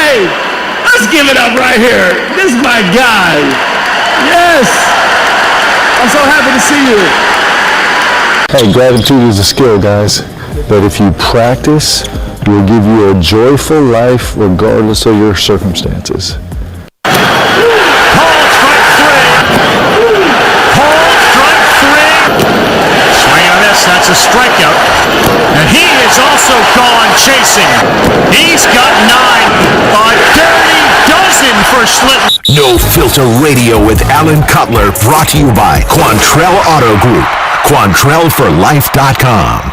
Hey, let's give it up right here. This is my guy. Yes. I'm so happy to see you. Hey, gratitude is a skill, guys. But if you practice, it will give you a joyful life regardless of your circumstances. That's a strikeout. And he is also gone chasing. He's got 9. A dirty dozen for Schlittler. No Filter Radio with Alan Cutler, brought to you by Quantrell Auto Group. QuantrellForLife.com.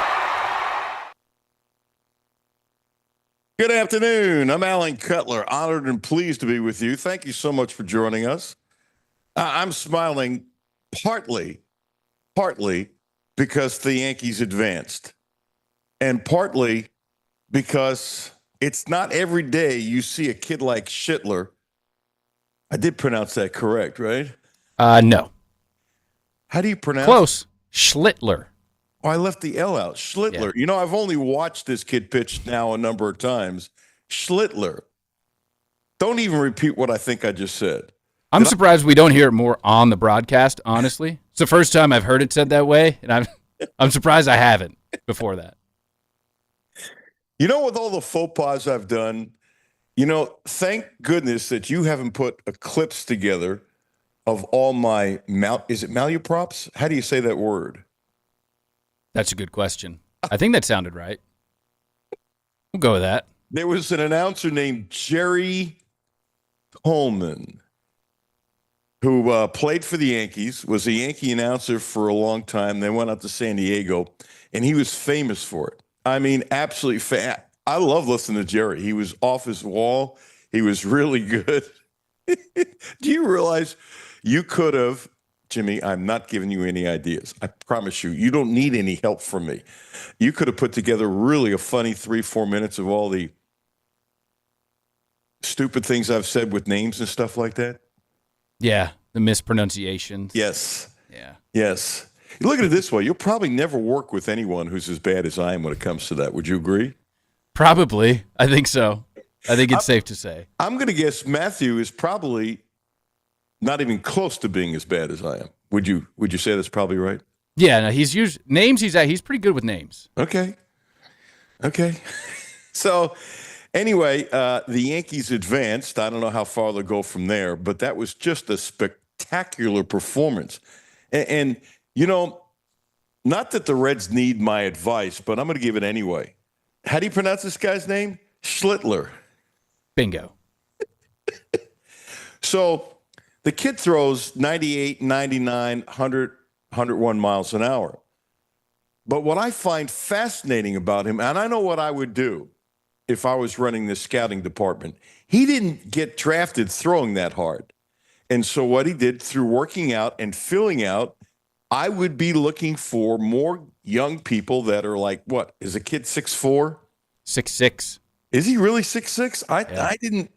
Good afternoon. I'm Alan Cutler. Honored and pleased to be with you. Thank you so much for joining us. I'm smiling partly because the Yankees advanced, and partly because it's not every day you see a kid like Schlittler. I did pronounce that correct, right? No. How do you pronounce Close. Schlittler. Oh, I left the L out. Schlittler. Yeah. You know, I've only watched this kid pitch now a number of times. Schlittler. Don't even repeat what I think I just said. I'm surprised we don't hear it more on the broadcast, honestly. It's the first time I've heard it said that way, and I'm surprised I haven't before that. You know, with all the faux pas I've done, you know, thank goodness that you haven't put a clips together of all my is it malaprops? How do you say that word? That's a good question. I think that sounded right. We'll go with that. There was an announcer named Jerry Coleman who played for the Yankees, was a Yankee announcer for a long time, then went out to San Diego, and he was famous for it. I mean, absolutely I love listening to Jerry. He was off his wall. He was really good. Do you realize you could have, Jimmy, I'm not giving you any ideas. I promise you, you don't need any help from me. You could have put together really a funny 3-4 minutes of all the stupid things I've said with names and stuff like that. Yeah, the mispronunciations. Yes. Yeah. Yes. Look at it this way. You'll probably never work with anyone who's as bad as I am when it comes to that. Would you agree? Probably. I think so. I think it's safe to say. I'm going to guess Matthew is probably not even close to being as bad as I am. Would you say that's probably right? Yeah, no, he's pretty good with names. Okay. So anyway, the Yankees advanced. I don't know how far they'll go from there, but that was just a spectacular performance. And you know, not that the Reds need my advice, but I'm going to give it anyway. How do you pronounce this guy's name? Schlittler. Bingo. So the kid throws 98, 99, 100, 101 miles an hour. But what I find fascinating about him, and I know what I would do if I was running the scouting department, he didn't get drafted throwing that hard. And so what he did through working out and filling out, I would be looking for more young people that are like, what, is a kid 6'4"? 6'6". Is he really 6'6"? Yeah. I didn't.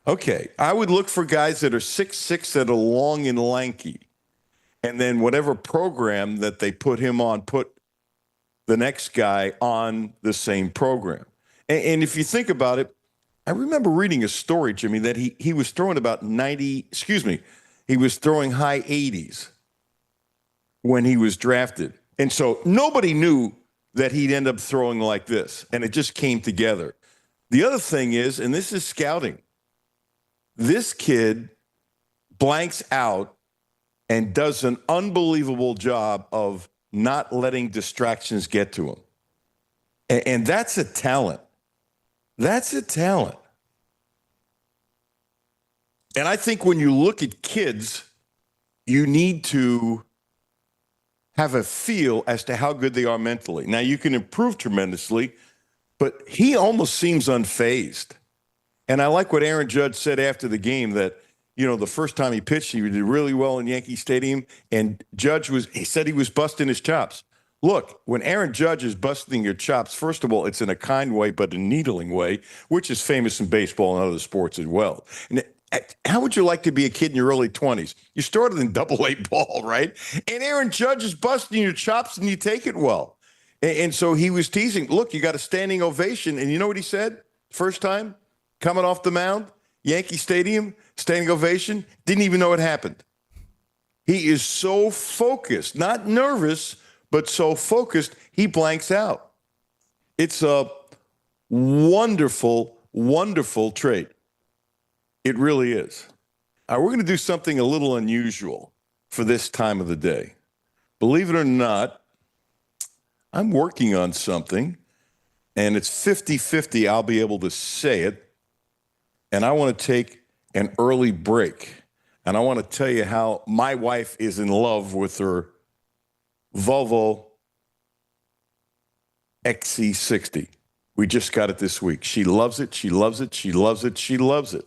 Okay. I would look for guys that are 6'6", that are long and lanky. And then whatever program that they put him on, put the next guy on the same program. And if you think about it, I remember reading a story, Jimmy, that he was throwing about he was throwing high 80s when he was drafted. And so nobody knew that he'd end up throwing like this, and it just came together. The other thing is, and this is scouting, this kid blanks out and does an unbelievable job of not letting distractions get to him. And that's a talent. That's a talent. And I think when you look at kids, you need to have a feel as to how good they are mentally. Now, you can improve tremendously, but he almost seems unfazed. And I like what Aaron Judge said after the game, that, you know, the first time he pitched, he did really well in Yankee Stadium, and he said he was busting his chops. Look, when Aaron Judge is busting your chops, first of all, it's in a kind way, but a needling way, which is famous in baseball and other sports as well. And how would you like to be a kid in your early 20s? You started in Double-A ball, right? And Aaron Judge is busting your chops, and you take it well. And so he was teasing, look, you got a standing ovation. And you know what he said first time? coming off the mound, Yankee Stadium, standing ovation, didn't even know it happened. He is so focused, not nervous, but so focused, he blanks out. It's a wonderful, wonderful trait. It really is. All right, we're going to do something a little unusual for this time of the day. Believe it or not, I'm working on something, and it's 50-50 I'll be able to say it, and I want to take an early break, and I want to tell you how my wife is in love with her Volvo XC60. We just got it this week. She loves it. She loves it. She loves it. She loves it.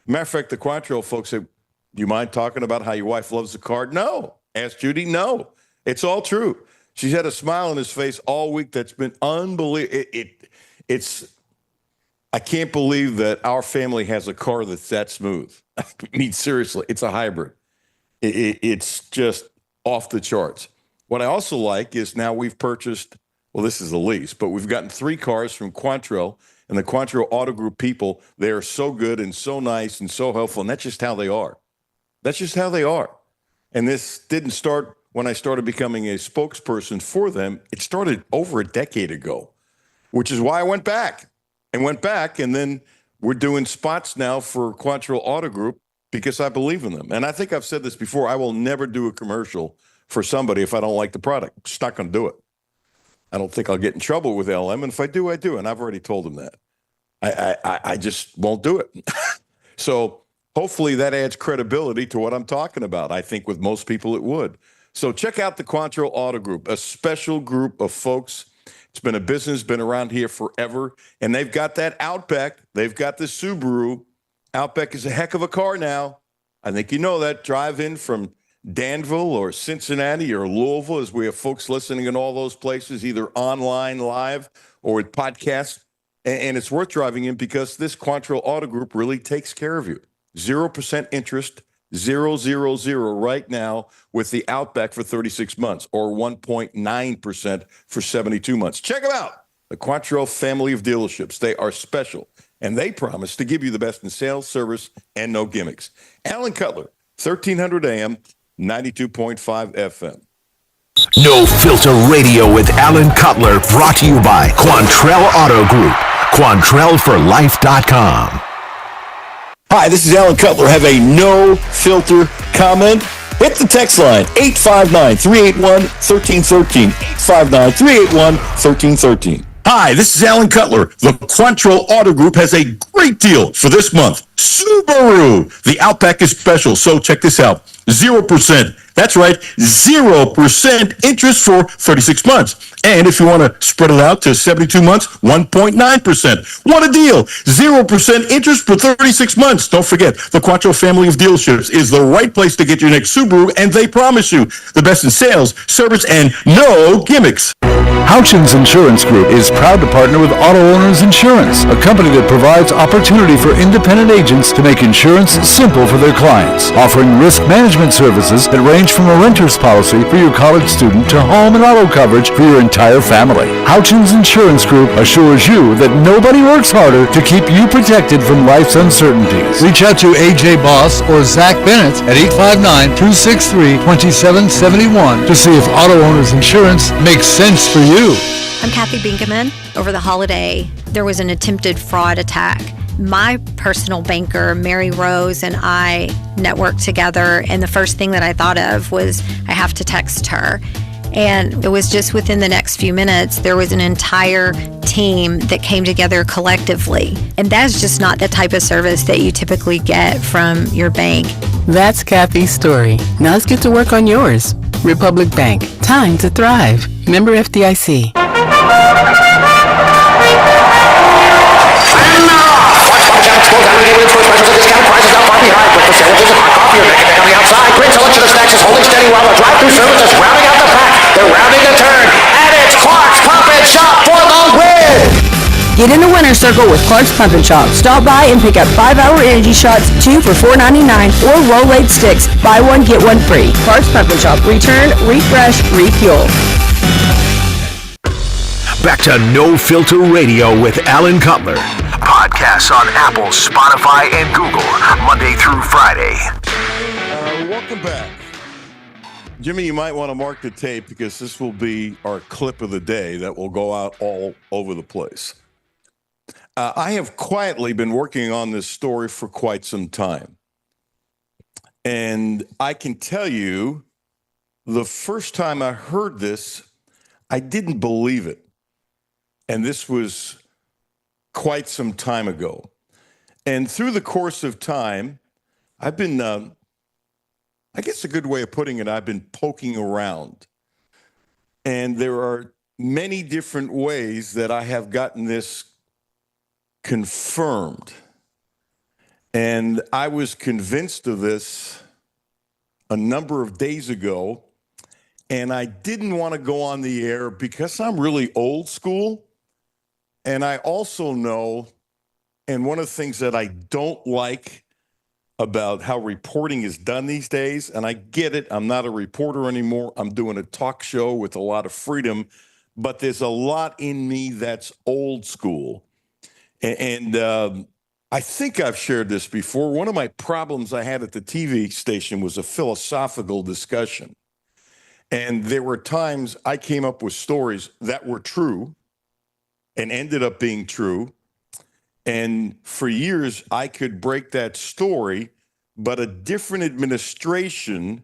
Matter of fact, the Quantrill folks said, do you mind talking about how your wife loves the car? No. Ask Judy. No. It's all true. She's had a smile on his face all week that's been unbelievable. I can't believe that our family has a car that's that smooth. I mean, seriously, it's a hybrid. It's just off the charts. What I also like is now we've purchased, well, this is a lease, but we've gotten 3 cars from Quantrill, and the Quantrill Auto Group people, they are so good and so nice and so helpful, and that's just how they are. That's just how they are. And this didn't start when I started becoming a spokesperson for them. It started over a decade ago, which is why I went back, and then we're doing spots now for Quantrill Auto Group because I believe in them. And I think I've said this before, I will never do a commercial for somebody if I don't like the product. I'm just not going to do it. I don't think I'll get in trouble with LM, and if I do, I do, and I've already told them that. I just won't do it. So hopefully that adds credibility to what I'm talking about. I think with most people it would. So check out the Quantrill Auto Group, a special group of folks. It's been a business, been around here forever, and they've got that Outback. They've got the Subaru. Outback is a heck of a car now. I think you know that. Drive in from Danville or Cincinnati or Louisville, as we have folks listening in all those places, either online, live, or with podcasts. And it's worth driving in because this Quantrill Auto Group really takes care of you. 0% interest, 000 right now with the Outback for 36 months or 1.9% for 72 months. Check them out. The Quantrill family of dealerships. They are special, and they promise to give you the best in sales, service, and no gimmicks. Alan Cutler, 1300 AM, 92.5 FM. No Filter Radio with Alan Cutler, brought to you by Quantrill Auto Group. QuantrellForLife.com. Hi, this is Alan Cutler. Have a no-filter comment? Hit the text line, 859-381-1313. 859-381-1313. Hi, this is Alan Cutler. The Quantrill Auto Group has a great deal for this month. Subaru. The Outback is special, so check this out. 0%. That's right, 0% interest for 36 months. And if you want to spread it out to 72 months, 1.9%. What a deal. 0% interest for 36 months. Don't forget, the Quantrill family of dealerships is the right place to get your next Subaru, and they promise you the best in sales, service, and no gimmicks. Houchins Insurance Group is proud to partner with Auto Owners Insurance, a company that provides opportunity for independent agents to make insurance simple for their clients, offering risk management services that range from a renter's policy for your college student to home and auto coverage for your entire family. Houchins Insurance Group assures you that nobody works harder to keep you protected from life's uncertainties. Reach out to AJ Boss or Zach Bennett at 859-263-2771 to see if Auto Owners Insurance makes sense for you. I'm Kathy Binkaman. Over the holiday, there was an attempted fraud attack. My personal banker, Mary Rose, and I networked together, and the first thing that I thought of was I have to text her. And it was just within the next few minutes, there was an entire team that came together collectively. And that's just not the type of service that you typically get from your bank. That's Kathy's story. Now let's get to work on yours. Republic Bank. Time to thrive. Member FDIC. Great selection of snacks is holding steady while the drive-thru service is rounding out the pack. They're rounding the turn, and it's Clark's Pump and Shop for the win! Get in the winner's circle with Clark's Pump and Shop. Stop by and pick up 5-hour energy shots, 2 for $4.99, or Rolade sticks. Buy one, get one free. Clark's Pump and Shop. Return, refresh, refuel. Back to No Filter Radio with Alan Cutler. Podcast. podcasts on Apple, Spotify, and Google, Monday through Friday. Welcome back. Jimmy, you might want to mark the tape because this will be our clip of the day that will go out all over the place. I have quietly been working on this story for quite some time. And I can tell you, the first time I heard this, I didn't believe it. And this was quite some time ago. And through the course of time, I've been, I guess a good way of putting it, I've been poking around. And there are many different ways that I have gotten this confirmed. And I was convinced of this a number of days ago. And I didn't want to go on the air because I'm really old school. And I also know, and one of the things that I don't like about how reporting is done these days, and I get it, I'm not a reporter anymore. I'm doing a talk show with a lot of freedom, but there's a lot in me that's old school. And I think I've shared this before. One of my problems I had at the TV station was a philosophical discussion. And there were times I came up with stories that were true and ended up being true. And for years, I could break that story, but a different administration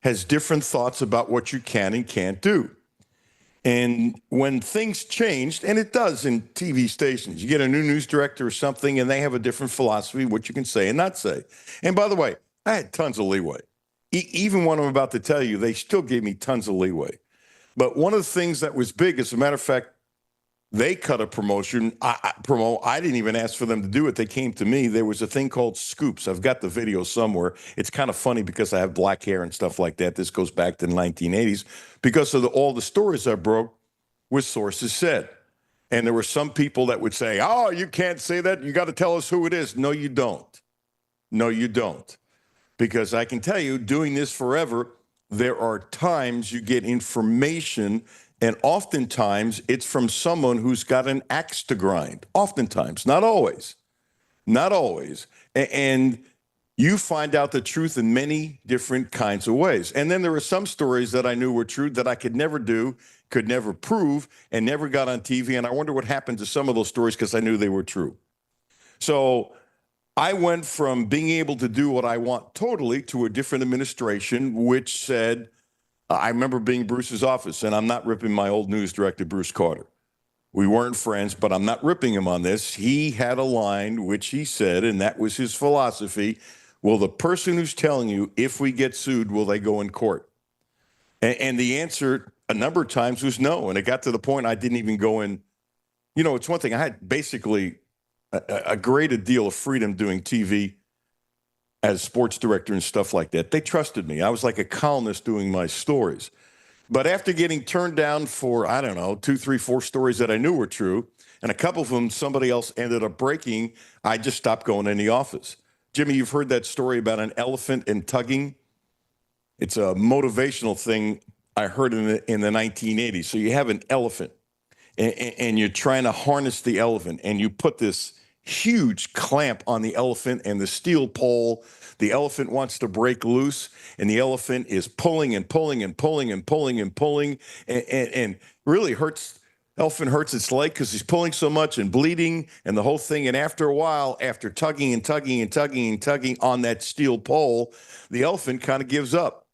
has different thoughts about what you can and can't do. And when things changed, and it does in TV stations, you get a new news director or something, and they have a different philosophy, what you can say and not say. And by the way, I had tons of leeway. Even what I'm about to tell you, they still gave me tons of leeway. But one of the things that was big, as a matter of fact, they cut a promotion. I didn't even ask for them to do it. They came to me. There was a thing called Scoops. I've got the video somewhere. It's kind of funny because I have black hair and stuff like that. This goes back to the 1980s because of all the stories I broke with sources said. And there were some people that would say, oh, you can't say that. You got to tell us who it is. No, you don't. No, you don't. Because I can tell you, doing this forever, there are times you get information, and oftentimes it's from someone who's got an axe to grind. Oftentimes, not always. Not always. And you find out the truth in many different kinds of ways. And then there are some stories that I knew were true that I could never do, could never prove, and never got on TV. And I wonder what happened to some of those stories because I knew they were true. So I went from being able to do what I want totally to a different administration, which said, I remember being Bruce's office, and I'm not ripping my old news director, Bruce Carter. We weren't friends, but I'm not ripping him on this. He had a line which he said, and that was his philosophy. Well, the person who's telling you, if we get sued, will they go in court? And the answer a number of times was no. And it got to the point I didn't even go in. You know, it's one thing. I had basically a great deal of freedom doing TV as sports director and stuff like that. They trusted me. I was like a columnist doing my stories. But after getting turned down for, I don't know, 2, 3, 4 stories that I knew were true, and a couple of them somebody else ended up breaking, I just stopped going in the office. Jimmy, you've heard that story about an elephant and tugging? It's a motivational thing I heard in the 1980s. So you have an elephant, and you're trying to harness the elephant, and you put this huge clamp on the elephant and the steel pole. The elephant wants to break loose, and the elephant is pulling and pulling and pulling and pulling and pulling, and really hurts. Elephant hurts its leg because he's pulling so much and bleeding and the whole thing. And after a while, after tugging and tugging and tugging and tugging on that steel pole, the elephant kind of gives up.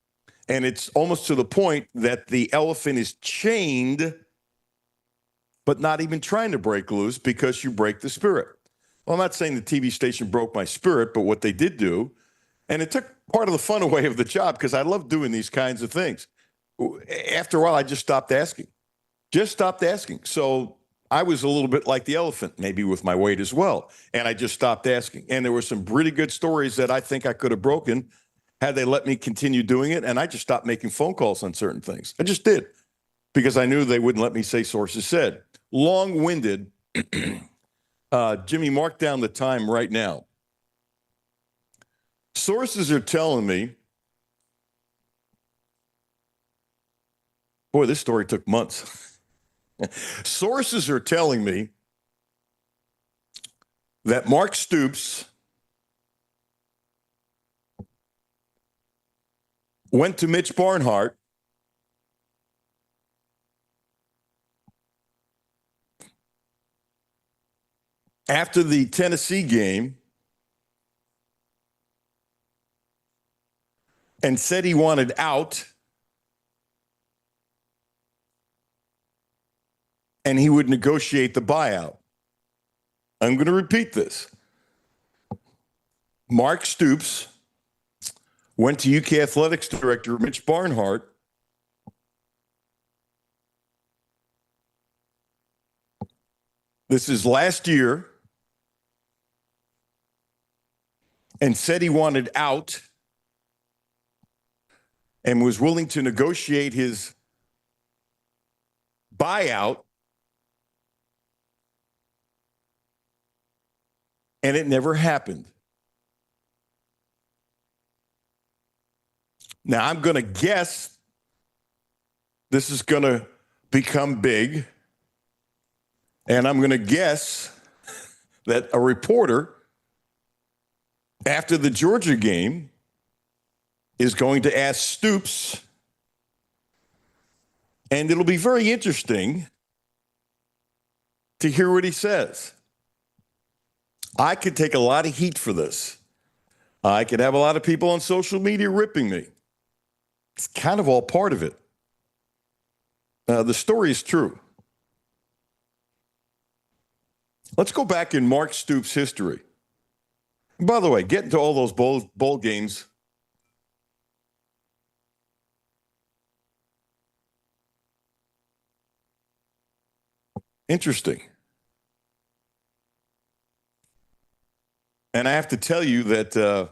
And it's almost to the point that the elephant is chained, but not even trying to break loose because you break the spirit. Well, I'm not saying the TV station broke my spirit, but what they did do, and it took part of the fun away of the job because I love doing these kinds of things. After a while, I just stopped asking. So I was a little bit like the elephant, maybe with my weight as well. And I just stopped asking. And there were some pretty good stories that I think I could have broken had they let me continue doing it. And I just stopped making phone calls on certain things. I just did because I knew they wouldn't let me say sources said. Long-winded. Jimmy, mark down the time right now. Sources are telling me, boy, this story took months. Sources are telling me that Mark Stoops went to Mitch Barnhart after the Tennessee game and said he wanted out and he would negotiate the buyout. I'm going to repeat this. Mark Stoops went to UK Athletics Director Mitch Barnhart this is last year and said he wanted out and was willing to negotiate his buyout, and it never happened. Now, I'm going to guess this is going to become big, and I'm going to guess that a reporter after the Georgia game is going to ask Stoops, and it'll be very interesting to hear what he says. I could take a lot of heat for this. I could have a lot of people on social media ripping me. It's kind of all part of it. The story is true. Let's go back in Mark Stoops' history. By the way, getting to all those bowl games, interesting. And I have to tell you that,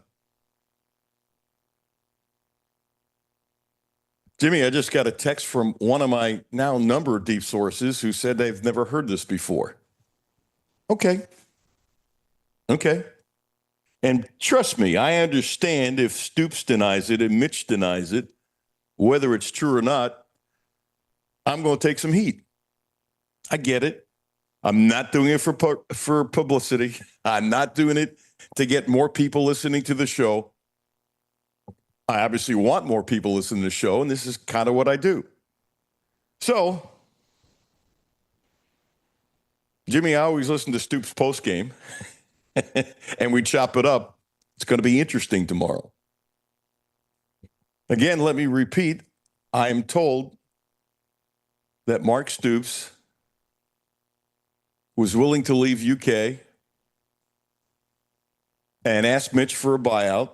Jimmy, I just got a text from one of my now numbered deep sources who said they've never heard this before. Okay. And trust me, I understand if Stoops denies it and Mitch denies it, whether it's true or not, I'm going to take some heat. I get it. I'm not doing it for publicity. I'm not doing it to get more people listening to the show. I obviously want more people listening to the show, and this is kind of what I do. So, Jimmy, I always listen to Stoops postgame, and we chop it up. It's going to be interesting tomorrow. Again, let me repeat. I am told that Mark Stoops was willing to leave UK and ask Mitch for a buyout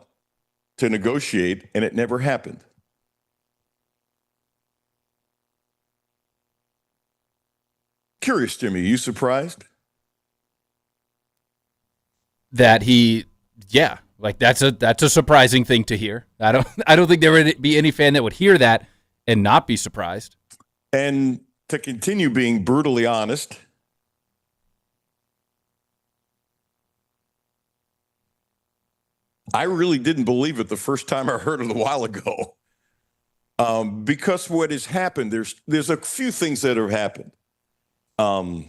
to negotiate, and it never happened. Curious, Jimmy, you surprised? That that's a surprising thing to hear. I don't think there would be any fan that would hear that and not be surprised. And to continue being brutally honest, I really didn't believe it the first time I heard it a while ago. Because what has happened, there's a few things that have happened. And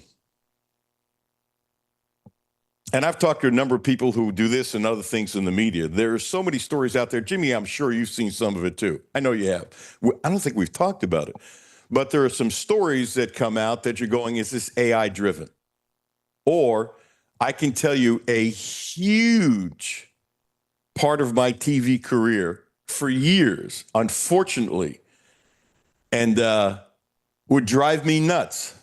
I've talked to a number of people who do this and other things in the media. There are so many stories out there. Jimmy, I'm sure you've seen some of it too. I know you have. I don't think we've talked about it. But there are some stories that come out that you're going, is this AI driven? Or I can tell you a huge part of my TV career for years, unfortunately, and would drive me nuts.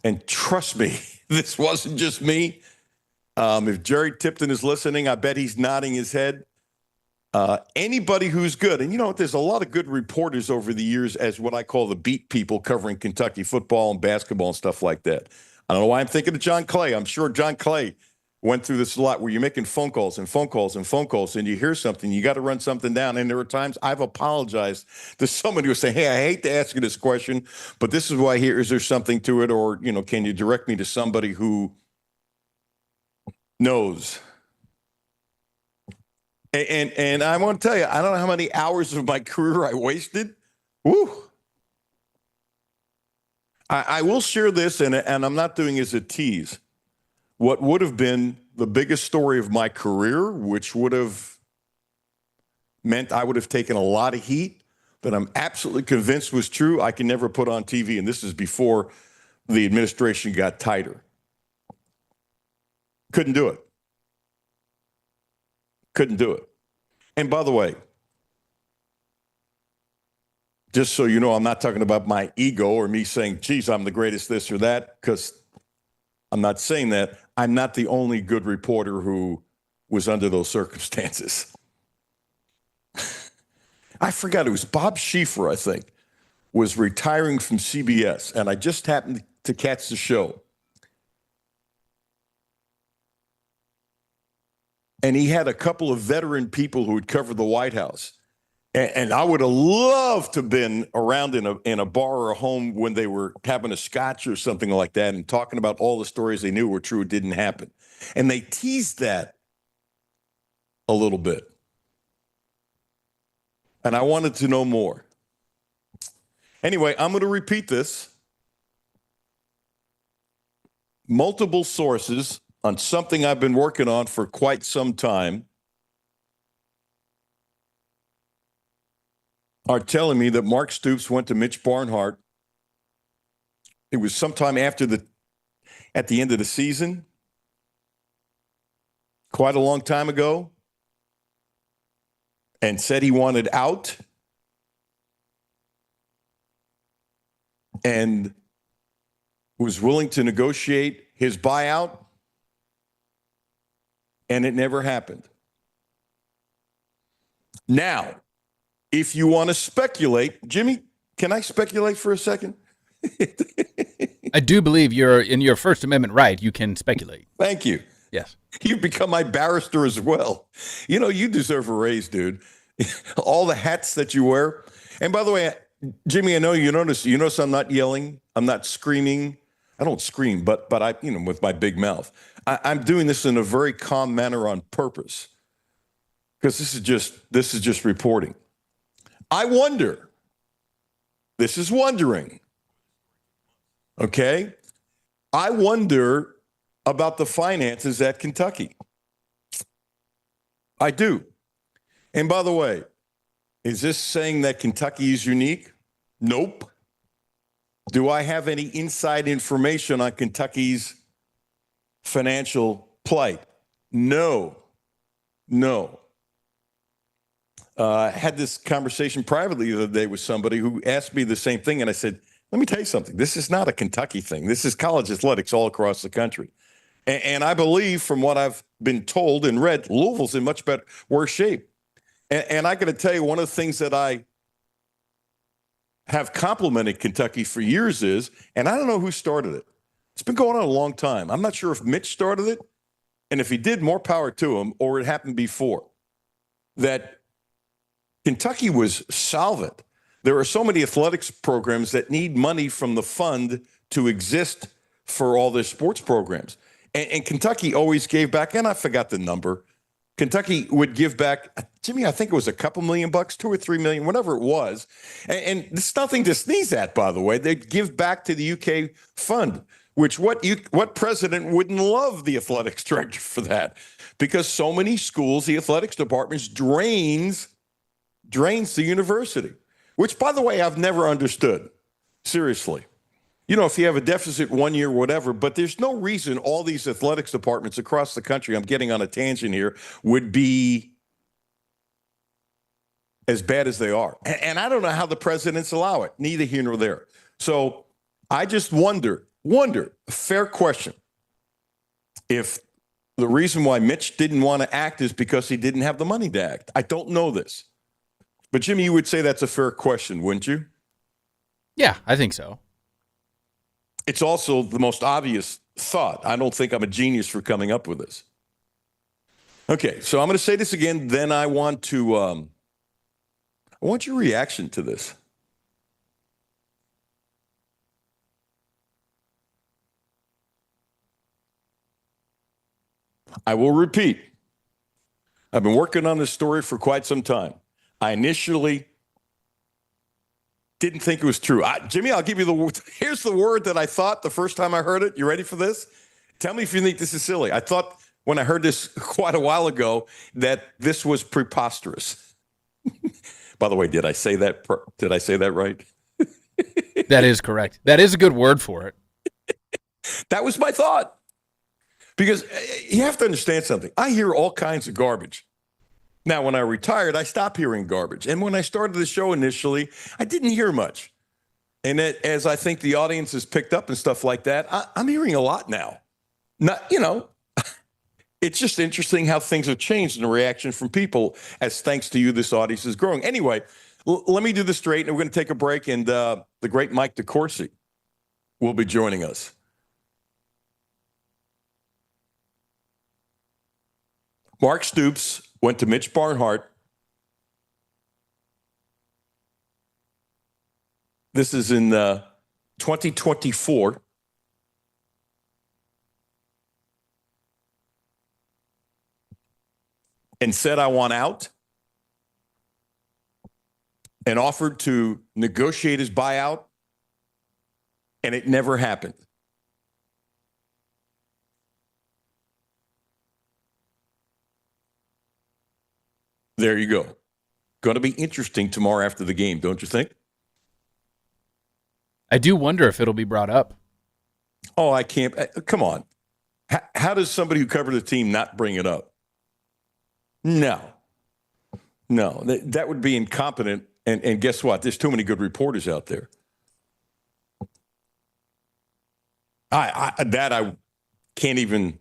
And trust me, this wasn't just me. If Jerry Tipton is listening, I bet he's nodding his head. Anybody who's good, and you know, there's a lot of good reporters over the years as what I call the beat people covering Kentucky football and basketball and stuff like that. I don't know why I'm thinking of John Clay. I'm sure John Clay went through this a lot where you're making phone calls and phone calls and phone calls and you hear something, you got to run something down. And there are times I've apologized to somebody who say, hey, I hate to ask you this question, but this is why here, is there something to it? Or, you know, can you direct me to somebody who knows? And I want to tell you, I don't know how many hours of my career I wasted. Woo. I will share this, and I'm not doing it as a tease. What would have been the biggest story of my career, which would have meant I would have taken a lot of heat that I'm absolutely convinced was true, I can never put on TV. And this is before the administration got tighter. Couldn't do it. Couldn't do it. And by the way, just so you know, I'm not talking about my ego or me saying, geez, I'm the greatest this or that, because I'm not saying that. I'm not the only good reporter who was under those circumstances. I forgot, it was Bob Schieffer, I think, was retiring from CBS, and I just happened to catch the show. And he had a couple of veteran people who had covered the White House. And I would have loved to have been around in a bar or a home when they were having a scotch or something like that and talking about all the stories they knew were true, didn't happen. And they teased that a little bit. And I wanted to know more. Anyway, I'm going to repeat this. Multiple sources on something I've been working on for quite some time are telling me that Mark Stoops went to Mitch Barnhart. It was sometime at the end of the season, quite a long time ago, and said he wanted out and was willing to negotiate his buyout, and it never happened. Now, if you want to speculate, Jimmy, can I speculate for a second? I do believe you're in your First Amendment right. You can speculate. Thank you. Yes. You've become my barrister as well. You know, you deserve a raise, dude. All the hats that you wear. And by the way, Jimmy, I know you notice I'm not yelling. I'm not screaming. I don't scream, but I, with my big mouth. I'm doing this in a very calm manner on purpose because this is just reporting. I wonder, this is wondering, okay? I wonder about the finances at Kentucky. I do. And by the way, is this saying that Kentucky is unique? Nope. Do I have any inside information on Kentucky's financial plight? No. I had this conversation privately the other day with somebody who asked me the same thing, and I said, let me tell you something. This is not a Kentucky thing. This is college athletics all across the country. And I believe, from what I've been told and read, Louisville's in much better, worse shape. And I got to tell you, one of the things that I have complimented Kentucky for years is, and I don't know who started it. It's been going on a long time. I'm not sure if Mitch started it, and if he did, more power to him, or it happened before, that Kentucky was solvent. There are so many athletics programs that need money from the fund to exist for all their sports programs. And Kentucky always gave back, and I forgot the number. Kentucky would give back, Jimmy, I think it was a couple $1 million, $2 or $3 million, whatever it was. And it's nothing to sneeze at, by the way. They'd give back to the UK fund, which what president wouldn't love the athletics director for that? Because so many schools, the athletics departments drains the university, which, by the way, I've never understood. Seriously. If you have a deficit 1 year, whatever, but there's no reason all these athletics departments across the country, I'm getting on a tangent here, would be as bad as they are. And I don't know how the presidents allow it, neither here nor there. So I just wonder, a fair question, if the reason why Mitch didn't want to act is because he didn't have the money to act. I don't know this. But Jimmy, you would say that's a fair question, wouldn't you? Yeah, I think so. It's also the most obvious thought. I don't think I'm a genius for coming up with this. Okay, so I'm going to say this again. Then I want your reaction to this. I will repeat. I've been working on this story for quite some time. I initially didn't think it was true. Jimmy, I'll give you here's the word that I thought the first time I heard it. You ready for this? Tell me if you think this is silly. I thought when I heard this quite a while ago that this was preposterous. By the way, did I say that? Did I say that right? That is correct. That is a good word for it. That was my thought. Because you have to understand something. I hear all kinds of garbage. Now, when I retired, I stopped hearing garbage. And when I started the show initially, I didn't hear much. And as I think the audience has picked up and stuff like that, I'm hearing a lot now. Not, it's just interesting how things have changed in the reaction from people as thanks to you, this audience is growing. Anyway, let me do this straight, and we're going to take a break, and the great Mike DeCourcy will be joining us. Mark Stoops went to Mitch Barnhart. This is in 2024. And said, I want out. And offered to negotiate his buyout. And it never happened. There you go. Going to be interesting tomorrow after the game, don't you think? I do wonder if it'll be brought up. Oh, I can't. Come on. How does somebody who covered the team not bring it up? No. That would be incompetent. And guess what? There's too many good reporters out there. I can't even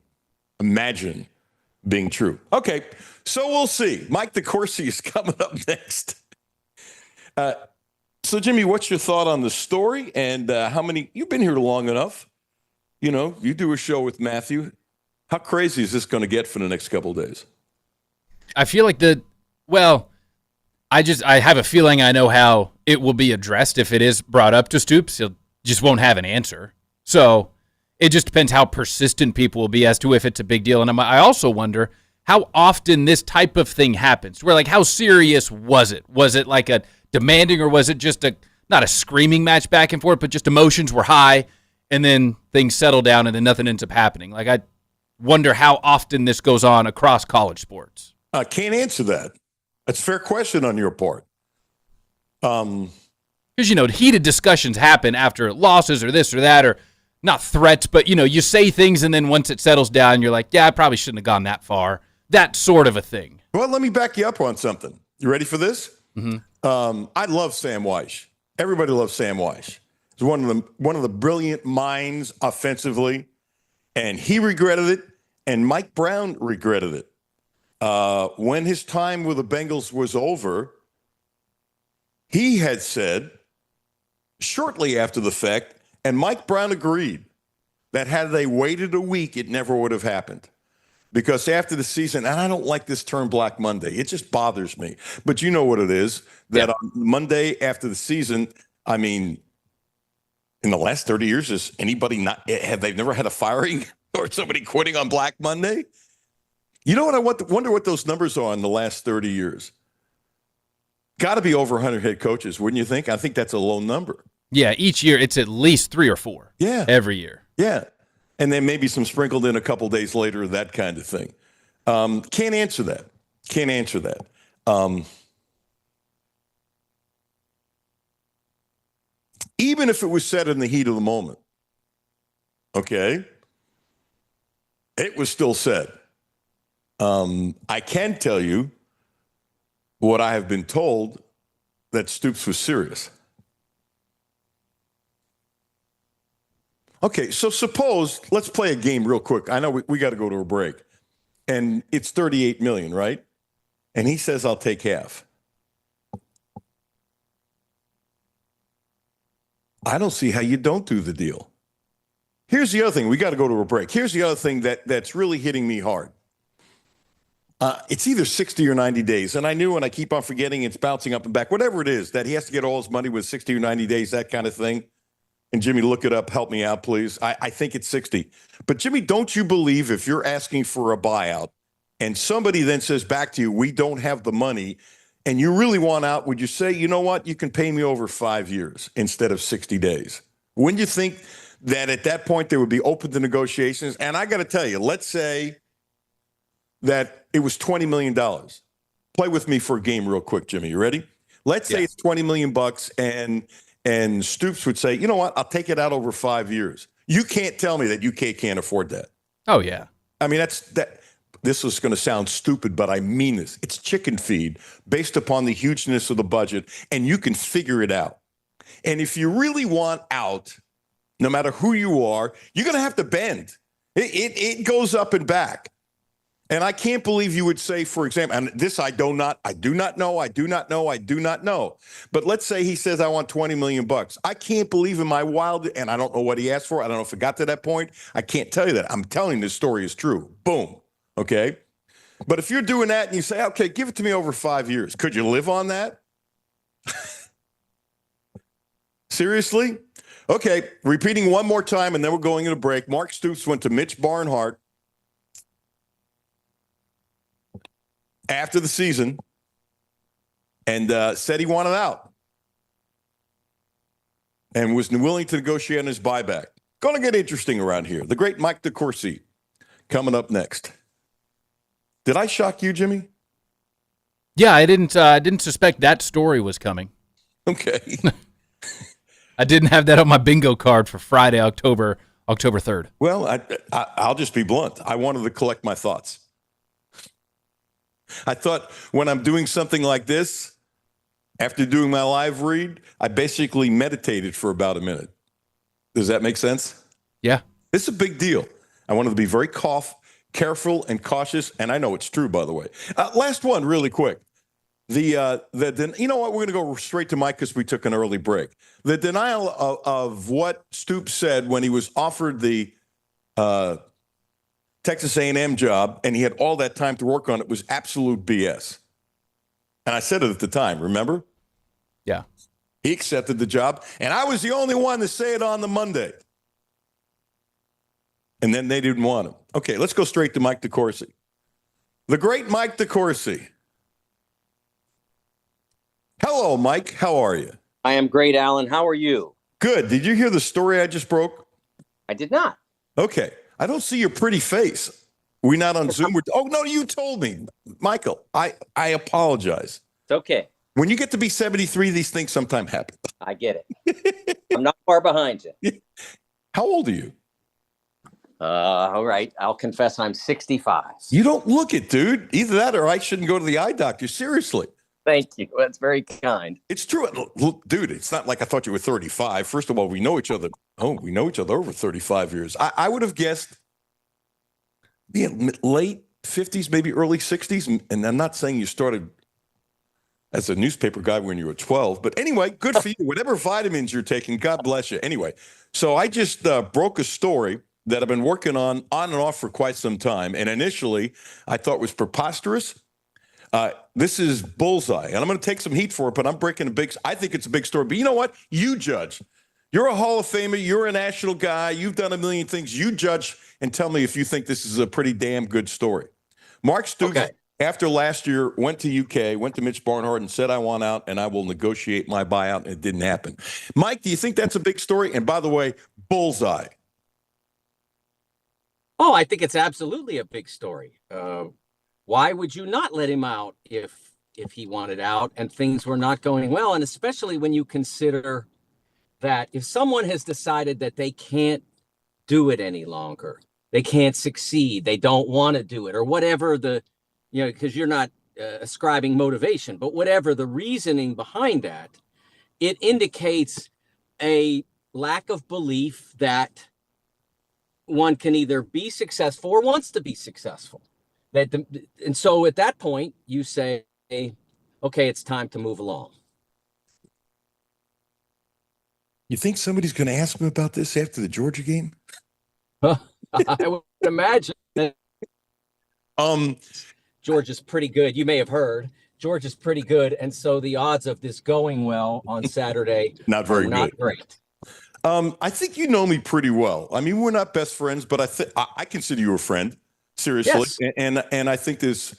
imagine being true. Okay, so we'll see. Mike DeCourcy is coming up next. So, Jimmy, what's your thought on the story? And how many? You've been here long enough. You do a show with Matthew. How crazy is this going to get for the next couple of days? I feel like I have a feeling I know how it will be addressed if it is brought up to Stoops. He'll just won't have an answer. So it just depends how persistent people will be as to if it's a big deal. And I also wonder how often this type of thing happens. Where, like, how serious was it? Was it like a demanding, or was it just not a screaming match back and forth, but just emotions were high and then things settle down and then nothing ends up happening? Like, I wonder how often this goes on across college sports. I can't answer that. That's a fair question on your part. Because, heated discussions happen after losses or this or that, or not threats, but, you say things and then once it settles down, you're like, yeah, I probably shouldn't have gone that far. That sort of a thing. Well, let me back you up on something. You ready for this? Mm-hmm. I love Sam Weish. Everybody loves Sam Weish. He's one of the brilliant minds offensively, and he regretted it, and Mike Brown regretted it. When his time with the Bengals was over, he had said shortly after the fact, and Mike Brown agreed, that had they waited a week, it never would have happened. Because after the season, and I don't like this term Black Monday, it just bothers me. But you know what it is, that on Monday after the season, I mean, in the last 30 years, has anybody they've never had a firing or somebody quitting on Black Monday? You know what? I wonder what those numbers are in the last 30 years. Got to be over 100 head coaches, wouldn't you think? I think that's a low number. Yeah, each year it's at least 3 or 4. Yeah. Every year. Yeah. And then maybe some sprinkled in a couple days later, that kind of thing. Can't answer that. Even if it was said in the heat of the moment, okay, it was still said. I can tell you what I have been told, that Stoops was serious. Okay, so suppose, let's play a game real quick. I know we got to go to a break. And it's $38 million, right? And he says, I'll take half. I don't see how you don't do the deal. Here's the other thing. We got to go to a break. Here's the other thing that's really hitting me hard. It's either 60 or 90 days. And I knew, and I keep on forgetting, it's bouncing up and back. Whatever it is, that he has to get all his money with 60 or 90 days, that kind of thing. And Jimmy, look it up. Help me out, please. I think it's 60. But Jimmy, don't you believe if you're asking for a buyout and somebody then says back to you, we don't have the money, and you really want out, would you say, you know what, you can pay me over 5 years instead of 60 days? Wouldn't you think that at that point they would be open to negotiations? And I got to tell you, let's say that it was $20 million. Play with me for a game real quick, Jimmy. You ready? Let's say it's $20 million and Stoops would say, you know what? I'll take it out over 5 years. You can't tell me that UK can't afford that. Oh, yeah. I mean, this is going to sound stupid, but I mean this. It's chicken feed based upon the hugeness of the budget, and you can figure it out. And if you really want out, no matter who you are, you're going to have to bend. It goes up and back. And I can't believe you would say, for example, and this I do not know. But let's say he says, I want $20 million. I can't believe in my wild, and I don't know what he asked for. I don't know if it got to that point. I can't tell you that. I'm telling you this story is true. Boom. Okay. But if you're doing that and you say, okay, give it to me over 5 years, could you live on that? Seriously? Okay. Repeating one more time, and then we're going into break. Mark Stoops went to Mitch Barnhart after the season and said he wanted out and was willing to negotiate on his buyback. Going to get interesting around here. The great Mike DeCourcy coming up next. Did I shock you, Jimmy? Yeah, I didn't suspect that story was coming. Okay. I didn't have that on my bingo card for Friday, October 3rd. Well, I'll just be blunt. I wanted to collect my thoughts. I thought when I'm doing something like this, after doing my live read, I basically meditated for about a minute. Does that make sense? Yeah. It's a big deal. I wanted to be very careful and cautious, and I know it's true, by the way. Last one, really quick. You know what? We're going to go straight to Mike because we took an early break. The denial of what Stoops said when he was offered the Texas A&M job, and he had all that time to work on it, was absolute BS. And I said it at the time, remember? Yeah. He accepted the job, and I was the only one to say it on the Monday. And then they didn't want him. Okay, let's go straight to Mike DeCourcy. The great Mike DeCourcy. Hello, Mike. How are you? I am great, Alan. How are you? Good. Did you hear the story I just broke? I did not. Okay. I don't see your pretty face. We not on Zoom? Oh, no, you told me. Michael, I apologize. It's okay. When you get to be 73, these things sometimes happen. I get it. I'm not far behind you. How old are you? All right. I'll confess I'm 65. You don't look it, dude. Either that or I shouldn't go to the eye doctor. Seriously. Thank you. That's very kind. It's true. Look, dude, it's not like I thought you were 35. First of all, we know each other. Oh, we know each other over 35 years. I would have guessed late 50s, maybe early 60s. And I'm not saying you started as a newspaper guy when you were 12. But anyway, good for you. Whatever vitamins you're taking, God bless you. Anyway, so I just broke a story that I've been working on and off for quite some time. And initially, I thought was preposterous. This is bullseye, and I'm going to take some heat for it, but I'm breaking I think it's a big story. But you know what? You judge. You're a Hall of Famer. You're a national guy. You've done a million things. You judge and tell me if you think this is a pretty damn good story. Mark Stoops, after last year, went to UK, went to Mitch Barnhart and said, I want out and I will negotiate my buyout, and it didn't happen. Mike, do you think that's a big story? And by the way, bullseye. Oh, I think it's absolutely a big story. Why would you not let him out if he wanted out and things were not going well? And especially when you consider that if someone has decided that they can't do it any longer, they can't succeed, they don't want to do it, or whatever because you're not ascribing motivation, but whatever the reasoning behind that, it indicates a lack of belief that one can either be successful or wants to be successful. And so at that point, you say, okay, it's time to move along. You think somebody's going to ask him about this after the Georgia game? I would imagine. Georgia's pretty good. You may have heard. Georgia's pretty good. And so the odds of this going well on Saturday not very not good. Great. I think you know me pretty well. I mean, we're not best friends, but I consider you a friend. Seriously. Yes. And I think there's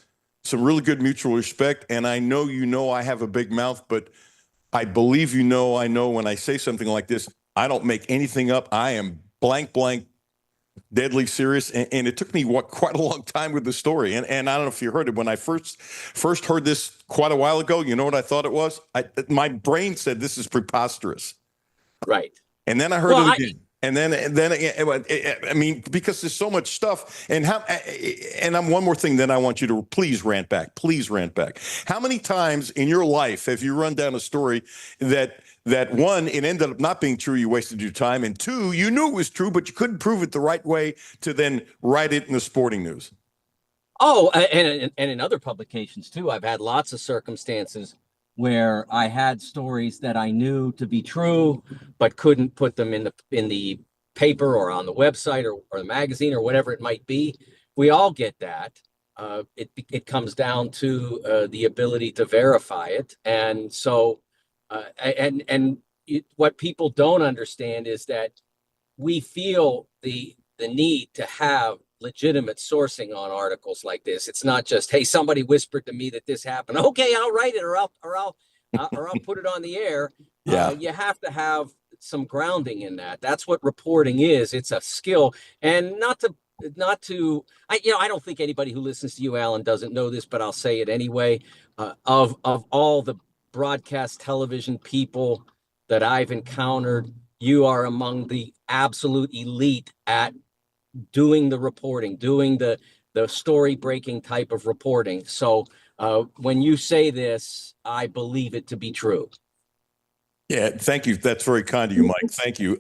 some really good mutual respect. And I know I have a big mouth, but I believe I know when I say something like this, I don't make anything up. I am blank, deadly serious. And it took me quite a long time with the story. And I don't know if you heard it when I first heard this quite a while ago. You know what I thought it was? My brain said this is preposterous. Right. And then I heard it again. And then I mean, because there's so much stuff. And one more thing. Then I want you to please rant back. Please rant back. How many times in your life have you run down a story that one, it ended up not being true, you wasted your time, and two, you knew it was true, but you couldn't prove it the right way to then write it in the sporting news? Oh, and in other publications too, I've had lots of circumstances where I had stories that I knew to be true, but couldn't put them in the paper or on the website or the magazine or whatever it might be. We all get that. It comes down to the ability to verify it, and so what people don't understand is that we feel the need to have legitimate sourcing on articles like this. It's not just, hey, somebody whispered to me that this happened. Okay, I'll write it, or I'll put it on the air. Yeah. You have to have some grounding in that. That's what reporting is. It's a skill, and not to. I don't think anybody who listens to you, Alan, doesn't know this, but I'll say it anyway. Of all the broadcast television people that I've encountered, you are among the absolute elite at doing the reporting, doing the story breaking type of reporting. So when you say this, I believe it to be true. Yeah, thank you. That's very kind of you, Mike. Thank you.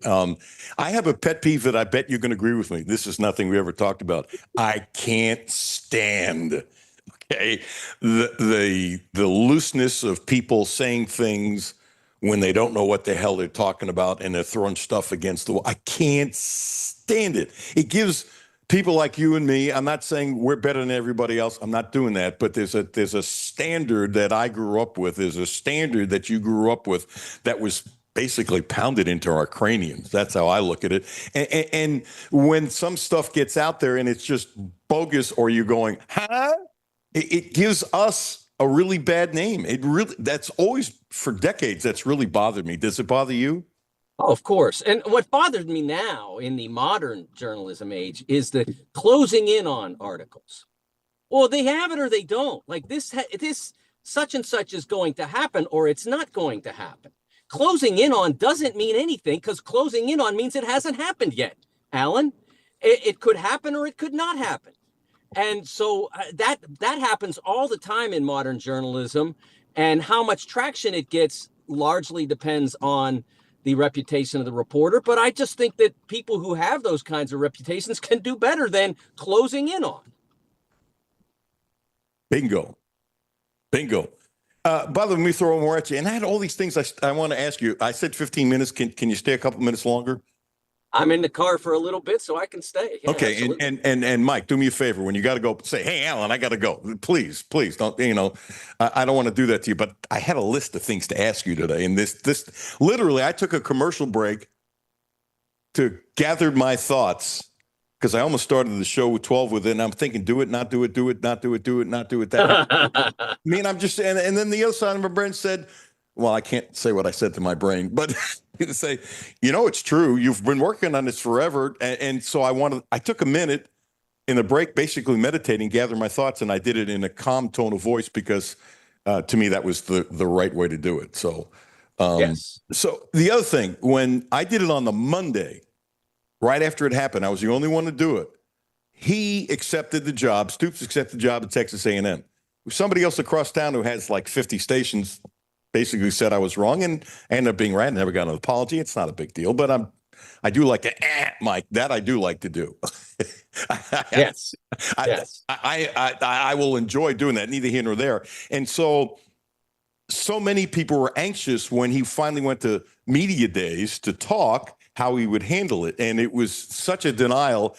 I have a pet peeve that I bet you're going to agree with me. This is nothing we ever talked about. I can't stand, okay, the looseness of people saying things when they don't know what the hell they're talking about and they're throwing stuff against the wall. I can't stand it. It gives people like you and me, I'm not saying we're better than everybody else. I'm not doing that. But there's a standard that I grew up with. There's a standard that you grew up with that was basically pounded into our craniums. That's how I look at it. And when some stuff gets out there and it's just bogus, or you're going, huh? It gives us a really bad name. That's always, for decades, that's really bothered me. Does it bother you? Oh, of course. And what bothers me now in the modern journalism age is the closing in on articles. Well, they have it or they don't. Like this such and such is going to happen, or it's not going to happen. Closing in on doesn't mean anything, because closing in on means it hasn't happened yet, Alan. It could happen or it could not happen. And so that happens all the time in modern journalism, and how much traction it gets largely depends on the reputation of the reporter. But I just think that people who have those kinds of reputations can do better than closing in on. Bingo. By the way, let me throw more at you. And I had all these things I want to ask you. I said 15 minutes. Can you stay a couple minutes longer? I'm in the car for a little bit, so I can stay. Yeah, okay. Absolutely. And Mike, do me a favor. When you got to go, say, hey, Alan, I got to go. Please don't, I don't want to do that to you, but I had a list of things to ask you today. And this literally, I took a commercial break to gather my thoughts, because I almost started the show with 12 with it. And I'm thinking, do it, not do it, do it, not do it, do it, not do it. That. I mean, I'm just, and then the other side of my brain said, well, I can't say what I said to my brain, but say, it's true. You've been working on this forever. And so I took a minute in the break, basically meditating, gather my thoughts, and I did it in a calm tone of voice because to me, that was the right way to do it. So, yes. So the other thing, when I did it on the Monday, right after it happened, I was the only one to do it. He accepted the job. Stoops accepted the job at Texas A&M. Somebody else across town who has like 50 stations basically said I was wrong, and I ended up being right. I never got an apology. It's not a big deal, but I do like to, Mike, that I do like to do. Yes. Yes. I will enjoy doing that, neither here nor there. And so many people were anxious when he finally went to media days to talk how he would handle it. And it was such a denial.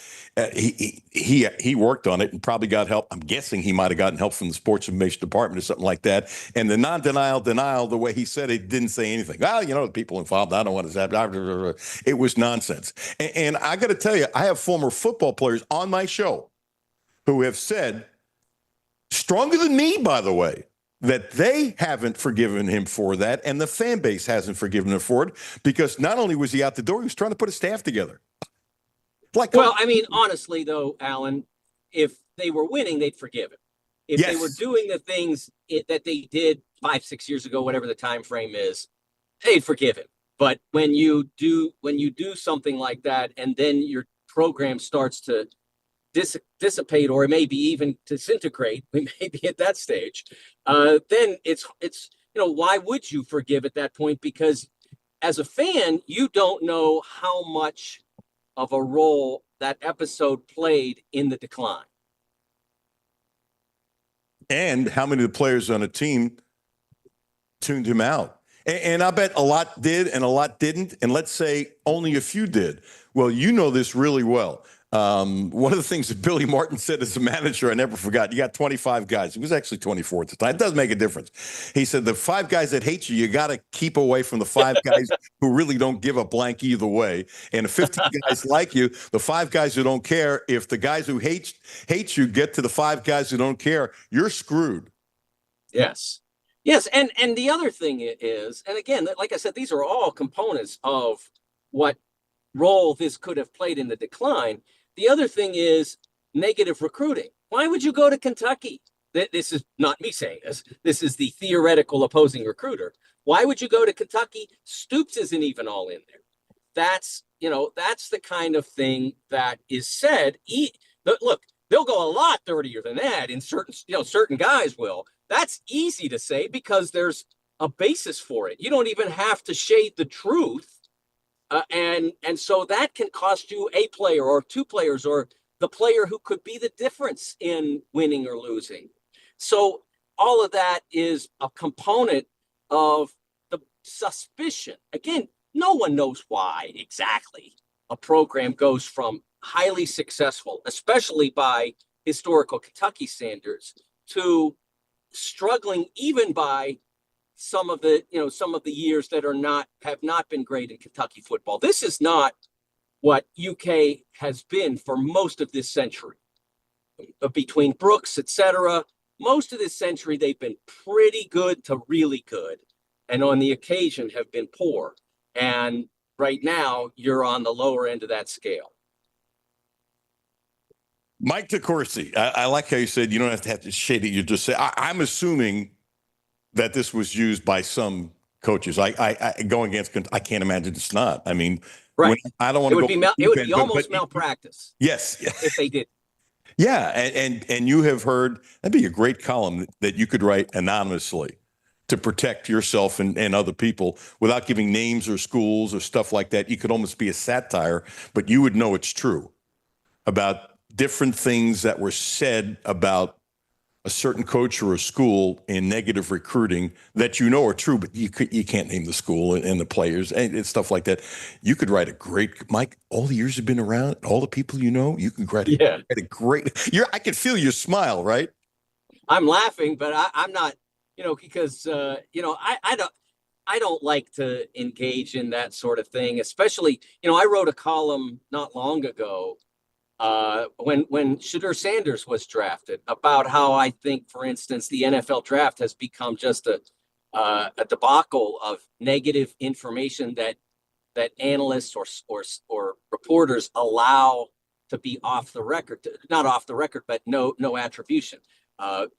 He worked on it and probably got help. I'm guessing he might have gotten help from the sports information department or something like that. And the denial, the way he said it, didn't say anything. Well, the people involved, I don't want to say. It was nonsense. And I got to tell you, I have former football players on my show who have said, stronger than me, by the way, that they haven't forgiven him for that, and the fan base hasn't forgiven him for it, because not only was he out the door, he was trying to put a staff together. Like, Well, I mean, honestly, though, Alan, if they were winning, they'd forgive him. If they were yes. doing the things that they did 5, 6 years ago, whatever the time frame is, they'd forgive him. But when you do something like that, and then your program starts to dissipate, or maybe even disintegrate, we may be at that stage. Then it's why would you forgive at that point? Because as a fan, you don't know how much of a role that episode played in the decline. And how many of the players on a team tuned him out? And I bet a lot did and a lot didn't. And let's say only a few did. Well, you know this really well. One of the things that Billy Martin said as a manager, I never forgot, you got 25 guys. It was actually 24 at the time. It does make a difference. He said, the 5 guys that hate you, you got to keep away from the 5 guys who really don't give a blank either way. And the 15 guys like you, the 5 guys who don't care, if the guys who hate you get to the 5 guys who don't care, you're screwed. Yes. Yes. And the other thing is, and again, like I said, these are all components of what role this could have played in the decline. The other thing is negative recruiting. Why would you go to Kentucky? This is not me saying this. This is the theoretical opposing recruiter. Why would you go to Kentucky? Stoops isn't even all in there. That's the kind of thing that is said. Look, they'll go a lot dirtier than that in certain guys will. That's easy to say because there's a basis for it. You don't even have to shade the truth. And so that can cost you a player or 2 players or the player who could be the difference in winning or losing. So all of that is a component of the suspicion. Again, no one knows why exactly a program goes from highly successful, especially by historical Kentucky standards, to struggling even by some of the years that have not been great in Kentucky football. This is not what UK has been for most of this century. Between Brooks, etc., most of this century they've been pretty good to really good, and on the occasion have been poor. And right now you're on the lower end of that scale. Mike DeCourcy, I like how you said you don't have to shade it. You just say, I'm assuming that this was used by some coaches. I going against, I can't imagine it's not. I mean, right. I don't want to go. It would be almost malpractice. Yes. If they did. Yeah. And you have heard, that'd be a great column that you could write anonymously to protect yourself and other people without giving names or schools or stuff like that. You could almost be a satire, but you would know it's true about different things that were said about a certain coach or a school in negative recruiting that you know are true, but you can't name the school and the players and stuff like that. You could write a great, Mike, all the years you've been around, all the people you know, you can write a great, I can feel your smile, right? I'm laughing, but I'm not, because, I don't like to engage in that sort of thing, especially, I wrote a column not long ago when Shedeur Sanders was drafted about how I think, for instance, the NFL draft has become just a debacle of negative information that analysts or reporters allow to be off the record, not off the record, but no attribution.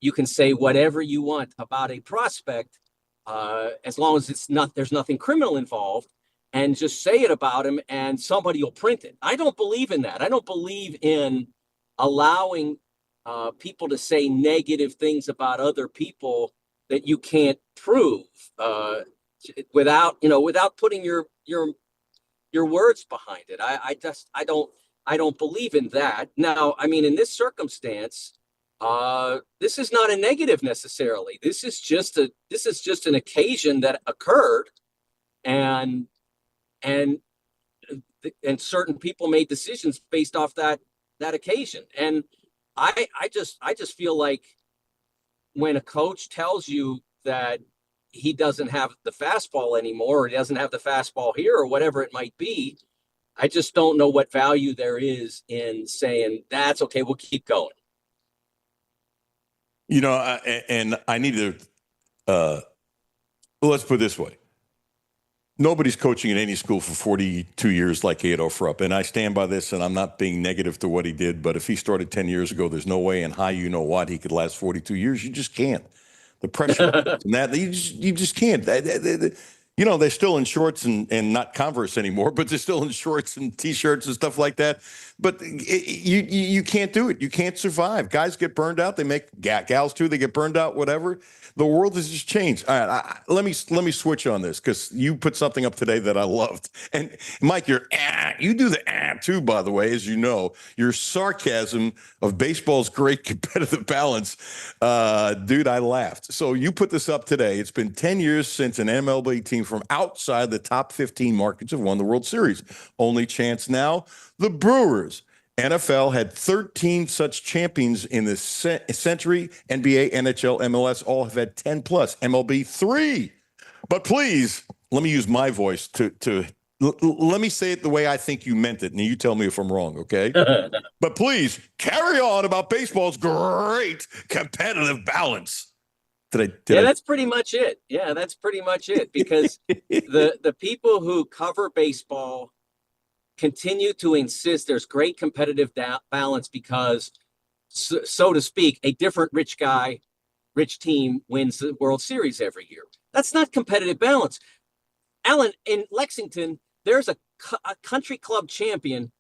You can say whatever you want about a prospect, as long as there's nothing criminal involved, and just say it about him and somebody will print it. I don't believe in that. I don't believe in allowing people to say negative things about other people that you can't prove without putting your words behind it. I don't believe in that. Now, I mean, in this circumstance, this is not a negative necessarily. This is just an occasion that occurred, and certain people made decisions based off that occasion. And I just feel like when a coach tells you that he doesn't have the fastball anymore, or he doesn't have the fastball here, or whatever it might be, I just don't know what value there is in saying that's okay, we'll keep going. And I need to, let's put it this way. Nobody's coaching in any school for 42 years like Adolph Rupp. And I stand by this, and I'm not being negative to what he did, but if he started 10 years ago, there's no way in high you-know-what he could last 42 years. You just can't. The pressure and that, you just can't. They're still in shorts and not Converse anymore, but they're still in shorts and T-shirts and stuff like that. But you can't do it. You can't survive. Guys get burned out. They make gals too. They get burned out, whatever. The world has just changed. All right, let me switch on this because you put something up today that I loved. And Mike, you do the too, by the way, as you know. Your sarcasm of baseball's great competitive balance, dude, I laughed. So you put this up today. It's been 10 years since an MLB team from outside the top 15 markets have won the World Series. Only chance now, the Brewers. NFL had 13 such champions in this century. NBA, NHL, MLS all have had 10 plus. MLB 3. But please, let me use my voice let me say it the way I think you meant it, and you tell me if I'm wrong, okay? But please, carry on about baseball's great competitive balance. That's pretty much it. Yeah, that's pretty much it. Because the people who cover baseball continue to insist there's great competitive balance because, so to speak, a different rich team wins the World Series every year. That's not competitive balance. Alan, in Lexington, there's a country club champion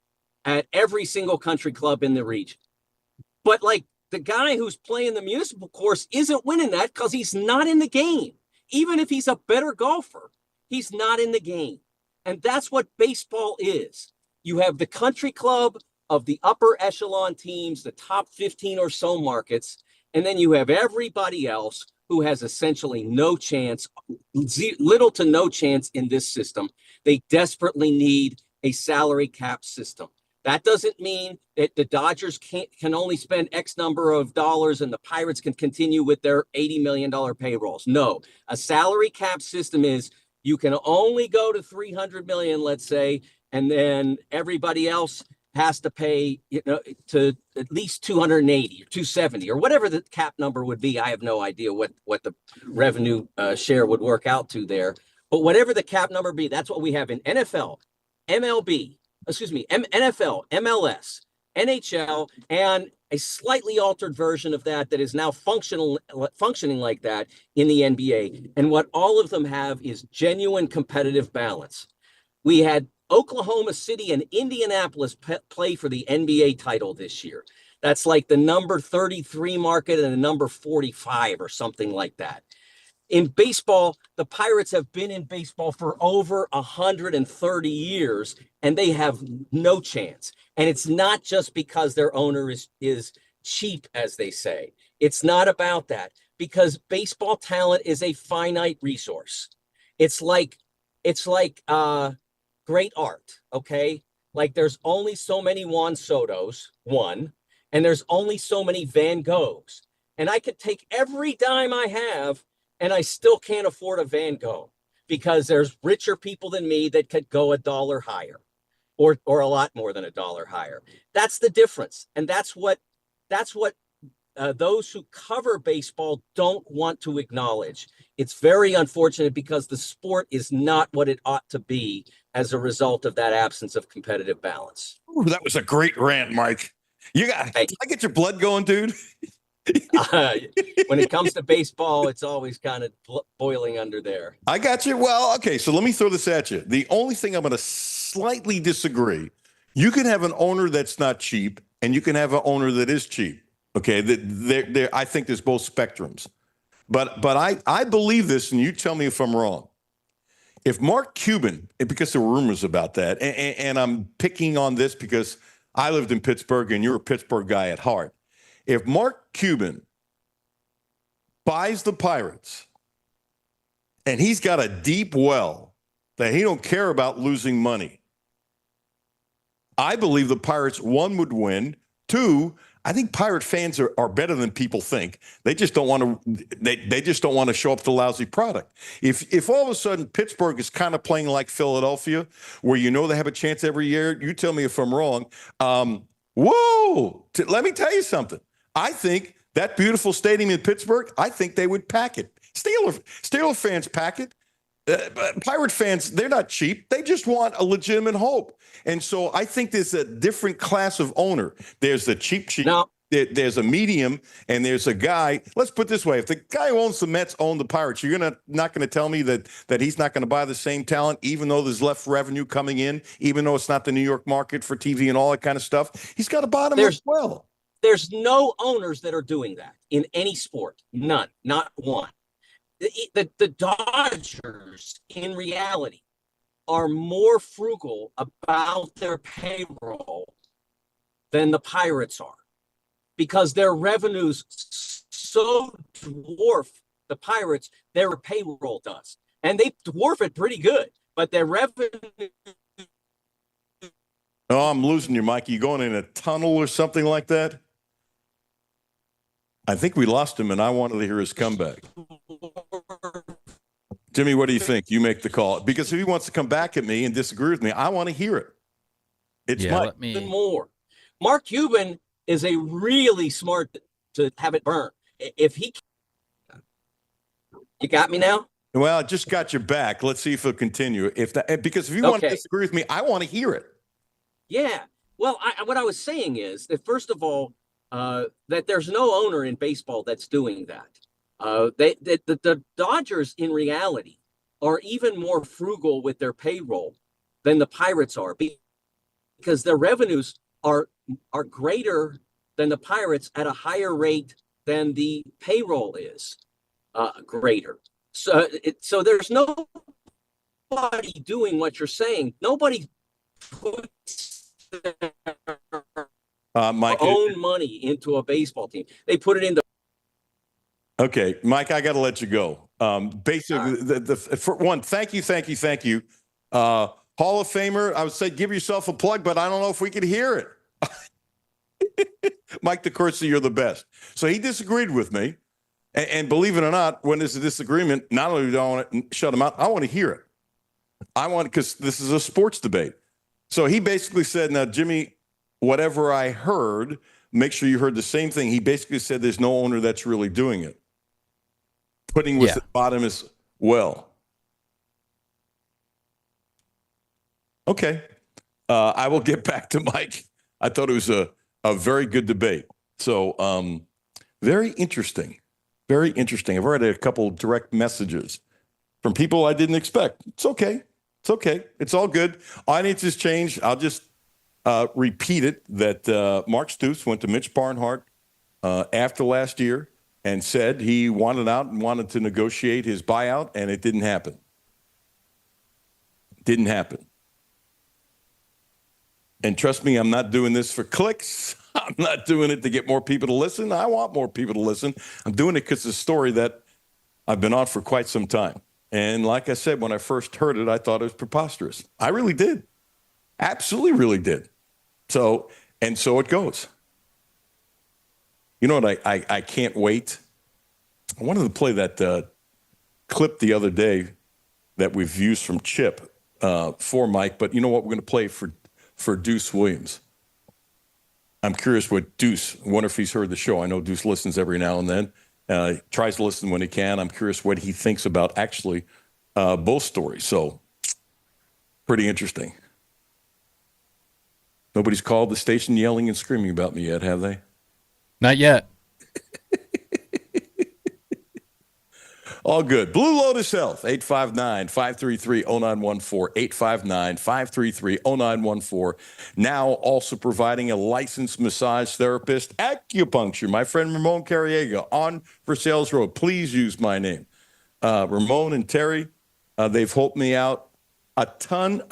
at every single country club in the region. But like the guy who's playing the municipal course isn't winning that because he's not in the game. Even if he's a better golfer, he's not in the game. And that's what baseball is. You have the country club of the upper echelon teams, the top 15 or so markets, and then you have everybody else who has essentially no chance, little to no chance in this system. They desperately need a salary cap system. That doesn't mean that the Dodgers can only spend X number of dollars and the Pirates can continue with their $80 million payrolls. No, a salary cap system is you can only go to 300 million, let's say, and then everybody else has to pay, to at least 280 or 270 or whatever the cap number would be. I have no idea what the revenue share would work out to there. But whatever the cap number be, that's what we have in NFL, NFL, MLS, NHL, and a slightly altered version of that is now functioning like that in the NBA. And what all of them have is genuine competitive balance. We had Oklahoma City and Indianapolis play for the NBA title this year. That's like the number 33 market and the number 45 or something like that. In baseball, the Pirates have been in baseball for over 130 years, and they have no chance. And it's not just because their owner is cheap, as they say. It's not about that, because baseball talent is a finite resource. It's like great art, okay? Like there's only so many Juan Sotos, and there's only so many Van Goghs. And I could take every dime I have, and I still can't afford a Van Gogh because there's richer people than me that could go $1 higher or a lot more than $1 higher. That's the difference. And that's what those who cover baseball don't want to acknowledge. It's very unfortunate because the sport is not what it ought to be as a result of that absence of competitive balance. Ooh, that was a great rant, Mike. Did I get your blood going, dude? When it comes to baseball, it's always kind of boiling under there. I got you. Well, okay, so let me throw this at you. The only thing I'm going to slightly disagree, you can have an owner that's not cheap, and you can have an owner that is cheap. Okay, I think there's both spectrums. But I believe this, and you tell me if I'm wrong. If Mark Cuban, because there were rumors about that, and I'm picking on this because I lived in Pittsburgh, and you're a Pittsburgh guy at heart. If Mark Cuban buys the Pirates and he's got a deep well that he don't care about losing money, I believe the Pirates, one, would win. Two, I think Pirate fans are better than people think. They just don't want to. They just don't want to show up the lousy product. If all of a sudden Pittsburgh is kind of playing like Philadelphia, where they have a chance every year, you tell me if I'm wrong. Let me tell you something. I think that beautiful stadium in Pittsburgh, I think they would pack it. Steeler fans pack it. But Pirate fans, they're not cheap. They just want a legitimate hope. And so I think there's a different class of owner. There's the cheap. No. There's a medium, and there's a guy. Let's put it this way: if the guy who owns the Mets owned the Pirates, you're not gonna tell me that he's not going to buy the same talent, even though there's less revenue coming in, even though it's not the New York market for TV and all that kind of stuff. He's got to buy them as well. There's no owners that are doing that in any sport. None, not one. The Dodgers, in reality, are more frugal about their payroll than the Pirates are, because their revenues so dwarf the Pirates, their payroll does. And they dwarf it pretty good, but their revenue. Oh, I'm losing you, Mike. You going in a tunnel or something like that? I think we lost him, and I wanted to hear his comeback. Jimmy, what do you think? You make the call. Because if he wants to come back at me and disagree with me, I want to hear it. It's Mike. More. Mark Cuban is a really smart to have it burn. If he, you got me now? Well, I just got your back. Let's see if he'll continue. Because if you want to disagree with me, I want to hear it. Yeah. Well, what I was saying is that, first of all, that there's no owner in baseball that's doing that. The Dodgers, in reality, are even more frugal with their payroll than the Pirates are, because their revenues are greater than the Pirates at a higher rate than the payroll is greater. So there's nobody doing what you're saying. Nobody puts their Mike, own money into a baseball team. They put it in the. Okay, Mike, I got to let you go. Basically, for one, thank you. Hall of Famer, I would say give yourself a plug, but I don't know if we could hear it. Mike DeCourcy, you're the best. So he disagreed with me. And believe it or not, when there's a disagreement, not only do I want to shut him out, I want to hear it. Because this is a sports debate. So he basically said, now, Jimmy, whatever I heard, make sure you heard the same thing. He basically said there's no owner that's really doing it. Putting with the bottom as well. Okay. I will get back to Mike. I thought it was a very good debate. So very interesting. Very interesting. I've already had a couple direct messages from people I didn't expect. It's okay. It's okay. It's all good. Audiences change. I'll just repeat it that Mark Stoops went to Mitch Barnhart after last year and said he wanted out and wanted to negotiate his buyout, and it didn't happen. Didn't happen. And trust me, I'm not doing this for clicks. I'm not doing it to get more people to listen. I want more people to listen. I'm doing it because it's a story that I've been on for quite some time. And like I said, when I first heard it, I thought it was preposterous. I really did. Absolutely really did. So it goes. You know what I can't wait? I wanted to play that clip the other day that we've used from Chip for Mike, but you know what? We're going to play for Deuce Williams. I'm curious what Deuce, I wonder if he's heard the show. I know Deuce listens every now and then. Tries to listen when he can. I'm curious what he thinks about actually both stories. So pretty interesting. Nobody's called the station yelling and screaming about me yet, have they? Not yet. All good. Blue Lotus Health, 859-533-0914, 859-533-0914. Now also providing a licensed massage therapist, acupuncture. My friend Ramon Carriega on Versailles Road. Please use my name. Ramon and Terry, they've helped me out a ton.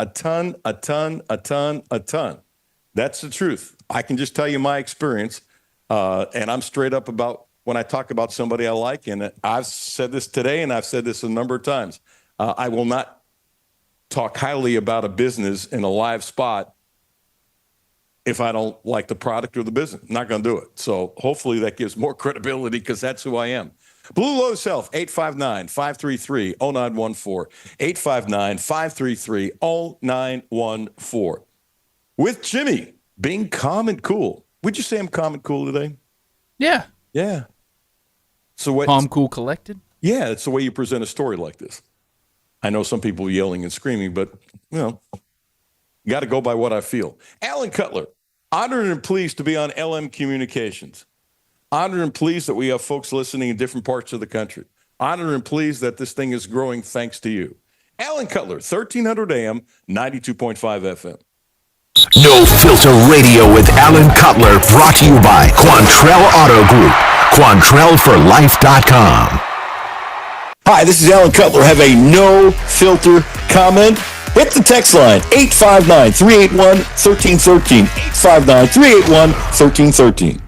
That's the truth. I can just tell you my experience, and I'm straight up about when I talk about somebody I like, and I've said this today, and I've said this a number of times. I will not talk highly about a business in a live spot if I don't like the product or the business. I'm not going to do it. So hopefully that gives more credibility because that's who I am. Blue Lotus Health, 859-533-0914, 859-533-0914. With Jimmy being calm and cool. Would you say I'm calm and cool today? Yeah. Yeah. So what? Calm, cool, collected? Yeah, it's the way you present a story like this. I know some people yelling and screaming, but, got to go by what I feel. Alan Cutler, honored and pleased to be on LM Communications. Honored and pleased that we have folks listening in different parts of the country. Honored and pleased that this thing is growing thanks to you. Alan Cutler, 1300 AM, 92.5 FM. No Filter Radio with Alan Cutler, brought to you by Quantrell Auto Group. QuantrellForLife.com. Hi, this is Alan Cutler. Have a no-filter comment? Hit the text line, 859-381-1313. 859-381-1313.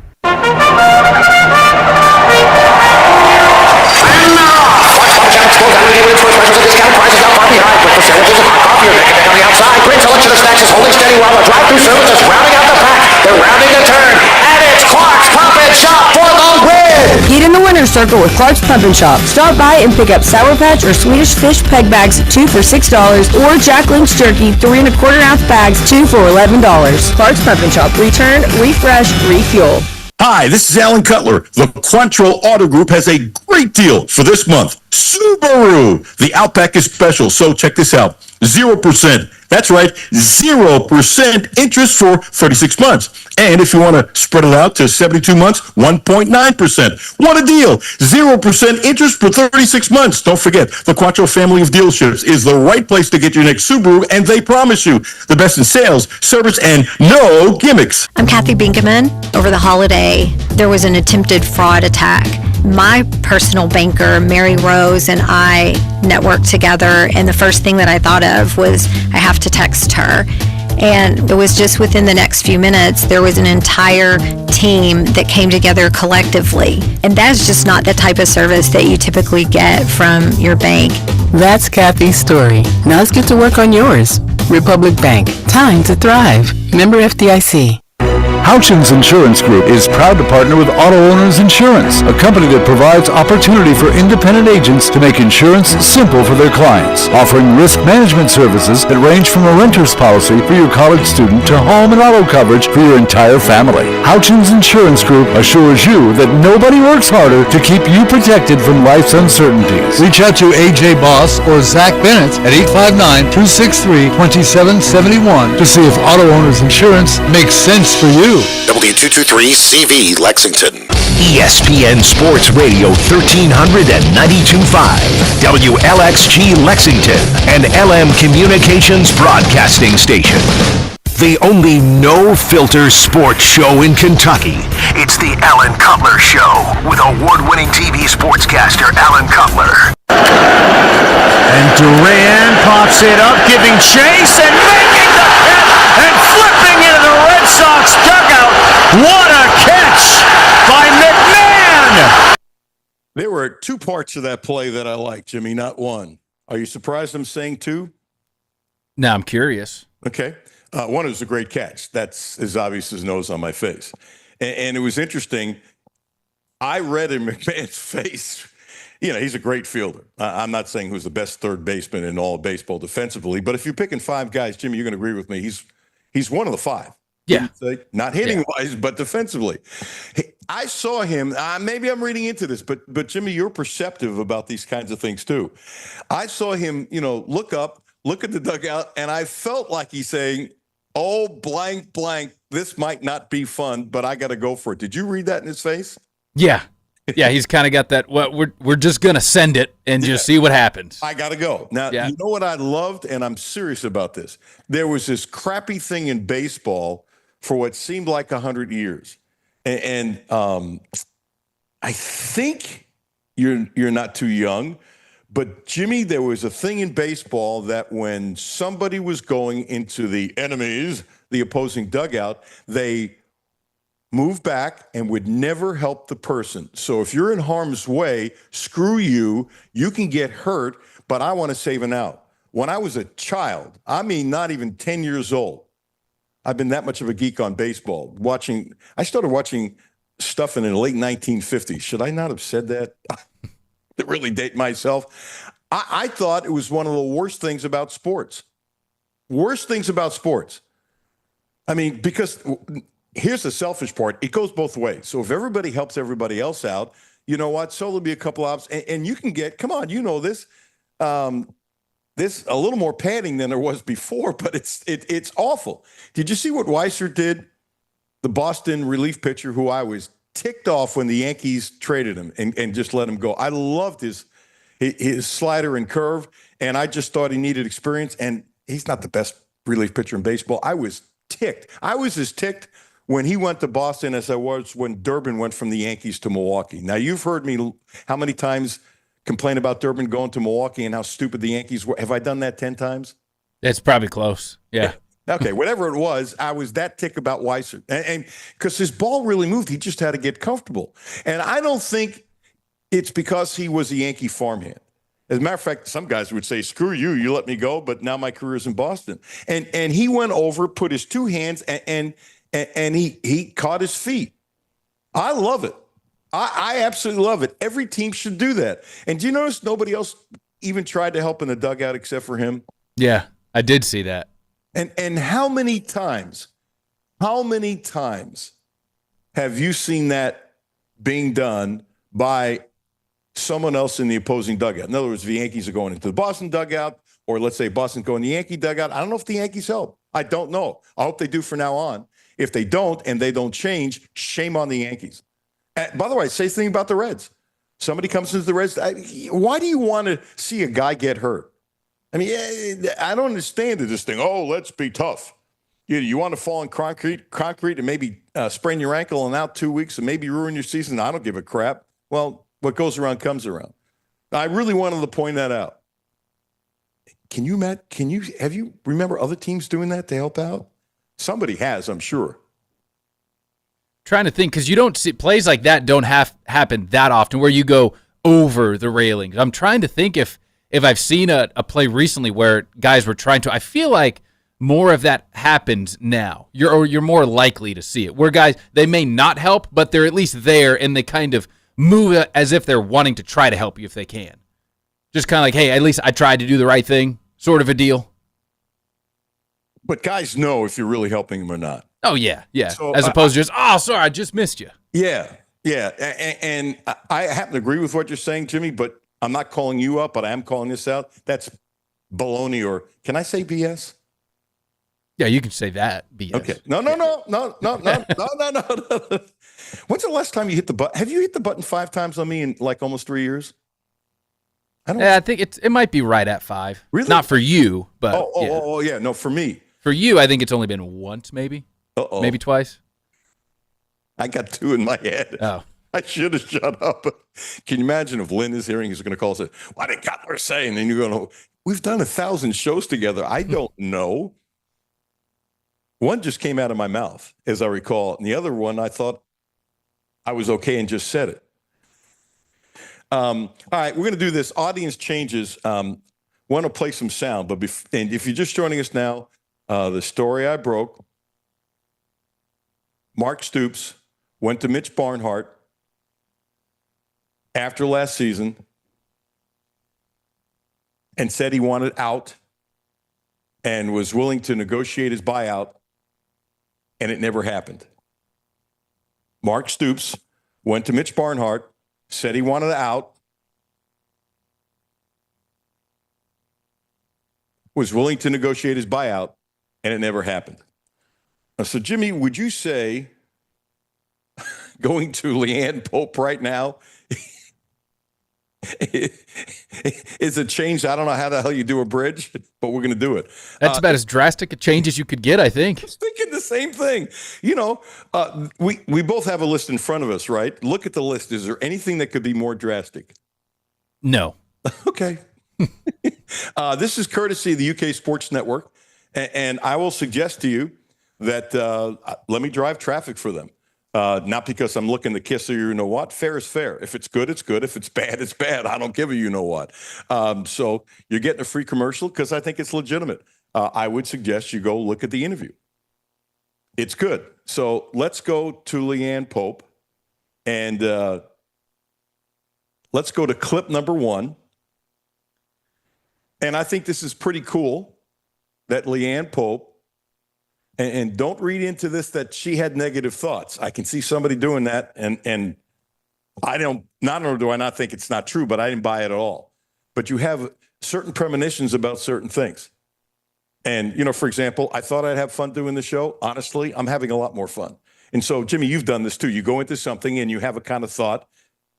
Discount prices not far behind with percentages of hot coffee or Nick on the outside. Great selection of snacks is holding steady while the drive-thru service is rounding out the pack. They're rounding the turn, and it's Clark's Pump and Shop for the win! Get in the winner's circle with Clark's Pump and Shop. Stop by and pick up Sour Patch or Swedish Fish peg bags, 2 for $6, or Jack Link's Jerky, 3 1/4 ounce bags, 2 for $11. Clark's Pump and Shop. Return, refresh, refuel. Hi, this is Alan Cutler. The Quantrell Auto Group has a great deal for this month. Subaru. The Outback is special, so check this out. 0%. That's right, 0% interest for 36 months. And if you want to spread it out to 72 months, 1.9%. What a deal. 0% interest for 36 months. Don't forget, the Quantrell family of dealerships is the right place to get your next Subaru, and they promise you the best in sales, service, and no gimmicks. I'm Kathy Binkaman. Over the holiday, there was an attempted fraud attack. My personal banker, Mary Rose, and I networked together, and the first thing that I thought of was I have to text her. And it was just within the next few minutes, there was an entire team that came together collectively. And that's just not the type of service that you typically get from your bank. That's Kathy's story. Now let's get to work on yours. Republic Bank. Time to thrive. Member FDIC. Houchins Insurance Group is proud to partner with Auto Owners Insurance, a company that provides opportunity for independent agents to make insurance simple for their clients, offering risk management services that range from a renter's policy for your college student to home and auto coverage for your entire family. Houchins Insurance Group assures you that nobody works harder to keep you protected from life's uncertainties. Reach out to AJ Boss or Zach Bennett at 859-263-2771 to see if Auto Owners Insurance makes sense for you. W223CV Lexington. ESPN Sports Radio 1300 and 92.5. WLXG Lexington, an LM Communications broadcasting station. The only no-filter sports show in Kentucky. It's the Alan Cutler Show with award-winning TV sportscaster Alan Cutler. And Duran pops it up, giving chase and making the catch and flipping into the Red Sox dugout. What a catch by McMahon! There were two parts of that play that I liked, Jimmy, not one. Are you surprised I'm saying two? Now I'm curious. Okay. One was a great catch. That's as obvious as nose on my face. And it was interesting. I read in McMahon's face, he's a great fielder. I'm not saying who's the best third baseman in all of baseball defensively, but if you're picking five guys, Jimmy, you're going to agree with me. He's one of the five. Yeah. Not hitting-wise, but defensively. I saw him. Maybe I'm reading into this, but Jimmy, you're perceptive about these kinds of things too. I saw him, look up, look at the dugout, and I felt like he's saying, oh, blank, blank, this might not be fun, but I got to go for it. Did you read that in his face? Yeah. Yeah, he's kind of got that, we're just going to send it and just see what happens. I got to go. Now, You know what I loved, and I'm serious about this? There was this crappy thing in baseball for what seemed like 100 years. And I think you're not too young, but Jimmy, there was a thing in baseball that when somebody was going into the opposing dugout, they moved back and would never help the person. So if you're in harm's way, screw you, you can get hurt, but I want to save an out. When I was a child, not even 10 years old, I've been that much of a geek on baseball. I started watching stuff in the late 1950s. Should I not have said that? To really date myself. I thought it was one of the worst things about sports. Worst things about sports. Because here's the selfish part. It goes both ways. So if everybody helps everybody else out, you know what? So there'll be a couple outs. And you can get, come on, you know this. this a little more padding than there was before, but it's awful. Did you see what Weiser did? The Boston relief pitcher, who I was ticked off when the Yankees traded him and just let him go. I loved his slider and curve, and I just thought he needed experience. And he's not the best relief pitcher in baseball. I was ticked. I was as ticked when he went to Boston as I was when Durbin went from the Yankees to Milwaukee. Now, you've heard me how many times complain about Durbin going to Milwaukee and how stupid the Yankees were. Have I done that 10 times? It's probably close. Yeah. Okay, whatever it was, I was that tick about Weiser. And because his ball really moved, he just had to get comfortable. And I don't think it's because he was a Yankee farmhand. As a matter of fact, some guys would say, screw you, you let me go, but now my career is in Boston. And he went over, put his two hands, and he caught his feet. I love it. I absolutely love it. Every team should do that. And do you notice nobody else even tried to help in the dugout except for him? Yeah, I did see that. And how many times have you seen that being done by someone else in the opposing dugout? In other words, the Yankees are going into the Boston dugout, or let's say Boston's going to the Yankee dugout. I don't know if the Yankees help. I don't know. I hope they do from now on. If they don't and they don't change, shame on the Yankees. By the way, say something about the Reds. Somebody comes into the Reds. Why do you want to see a guy get hurt? I mean, I don't understand this thing. Oh, let's be tough. You want to fall in concrete and maybe sprain your ankle and out 2 weeks and maybe ruin your season? I don't give a crap. Well, what goes around comes around. I really wanted to point that out. Can you, Matt? Have you remember other teams doing that to help out? Somebody has, I'm sure. Trying to think, because you don't see plays like that don't happen that often where you go over the railings. I'm trying to think if I've seen a play recently where guys were trying to. I feel like more of that happens now. You're more likely to see it where guys, they may not help, but they're at least there and they kind of move as if they're wanting to try to help you if they can. Just kind of like, hey, at least I tried to do the right thing, sort of a deal. But guys know if you're really helping them or not. Oh, yeah. So, as opposed to just, oh, sorry, I just missed you. Yeah. And I happen to agree with what you're saying, Jimmy, but I'm not calling you up, but I am calling this out. That's baloney, or can I say BS? Yeah, you can say that, BS. Okay. No. When's the last time you hit the button? Have you hit the button 5 times on me in like almost 3 years? I think it might be right at 5. Really? Not for you, but yeah. No, for me. For you, I think it's only been once, maybe. Maybe twice. I got 2 in my head. Oh. I should have shut up. Can you imagine if Lynn is hearing, he's going to call and say, what did Cutler say? And then you're going to, we've done 1,000 shows together. I don't know. One just came out of my mouth, as I recall. And the other one, I thought I was okay and just said it. All right, we're going to do this. Audience changes. Want to play some sound. And if you're just joining us now, the story I broke, Mark Stoops went to Mitch Barnhart after last season and said he wanted out and was willing to negotiate his buyout, and it never happened. Mark Stoops went to Mitch Barnhart, said he wanted out, was willing to negotiate his buyout, and it never happened. So, Jimmy, would you say going to Leanne Pope right now is a change? I don't know how the hell you do a bridge, but we're going to do it. That's about as drastic a change as you could get, I think. I was thinking the same thing. You know, we both have a list in front of us, right? Look at the list. Is there anything that could be more drastic? No. Okay. This is courtesy of the UK Sports Network, and I will suggest to you that let me drive traffic for them. Not because I'm looking to kiss or you know what. Fair is fair. If it's good, it's good. If it's bad, it's bad. I don't give a you know what. So you're getting a free commercial because I think it's legitimate. I would suggest you go look at the interview. It's good. So let's go to Leanne Pope, and let's go to clip number 1. And I think this is pretty cool that Leanne Pope, and don't read into this that she had negative thoughts. I can see somebody doing that, and I don't, not only do I not think it's not true, but I didn't buy it at all. But you have certain premonitions about certain things. And, for example, I thought I'd have fun doing the show. Honestly, I'm having a lot more fun. And so, Jimmy, you've done this too. You go into something and you have a kind of thought.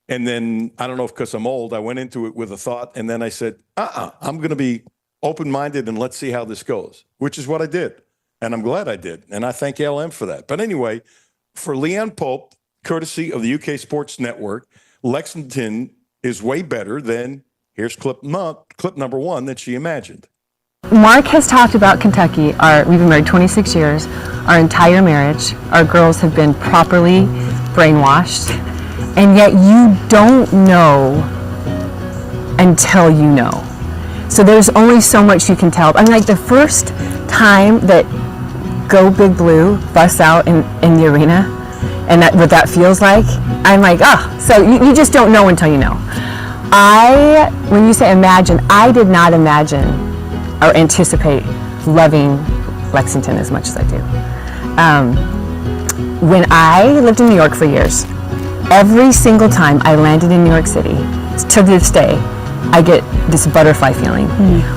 And then, I don't know if because I'm old, I went into it with a thought. And then I said, I'm going to be open-minded and let's see how this goes, which is what I did. And I'm glad I did. And I thank LM for that. But anyway, for Leanne Pope, courtesy of the UK Sports Network, Lexington is way better than, here's clip number one that she imagined. Mark has talked about Kentucky. We've been married 26 years. Our entire marriage, our girls have been properly brainwashed. And yet you don't know until you know. So there's only so much you can tell. I mean, like the first time that Go Big Blue busts out in the arena, and what that feels like, I'm like, so you just don't know until you know. When you say imagine, I did not imagine or anticipate loving Lexington as much as I do. When I lived in New York for years, every single time I landed in New York City, to this day, I get this butterfly feeling,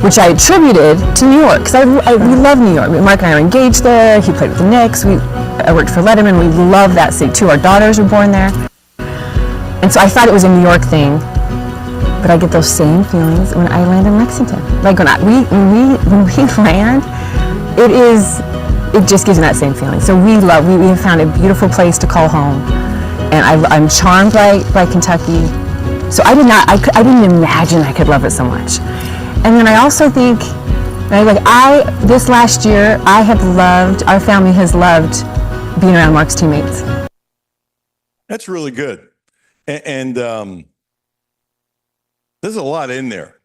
which I attributed to New York, because we love New York. Mark and I are engaged there. He played with the Knicks. I worked for Letterman. We love that city too. Our daughters were born there. And so I thought it was a New York thing. But I get those same feelings when I land in Lexington. Like when we land, it just gives me that same feeling. So we have found a beautiful place to call home, and I'm charmed by Kentucky. So I didn't imagine I could love it so much. And then I also think, this last year our family has loved being around Mark's teammates. That's really good, and there's a lot in there.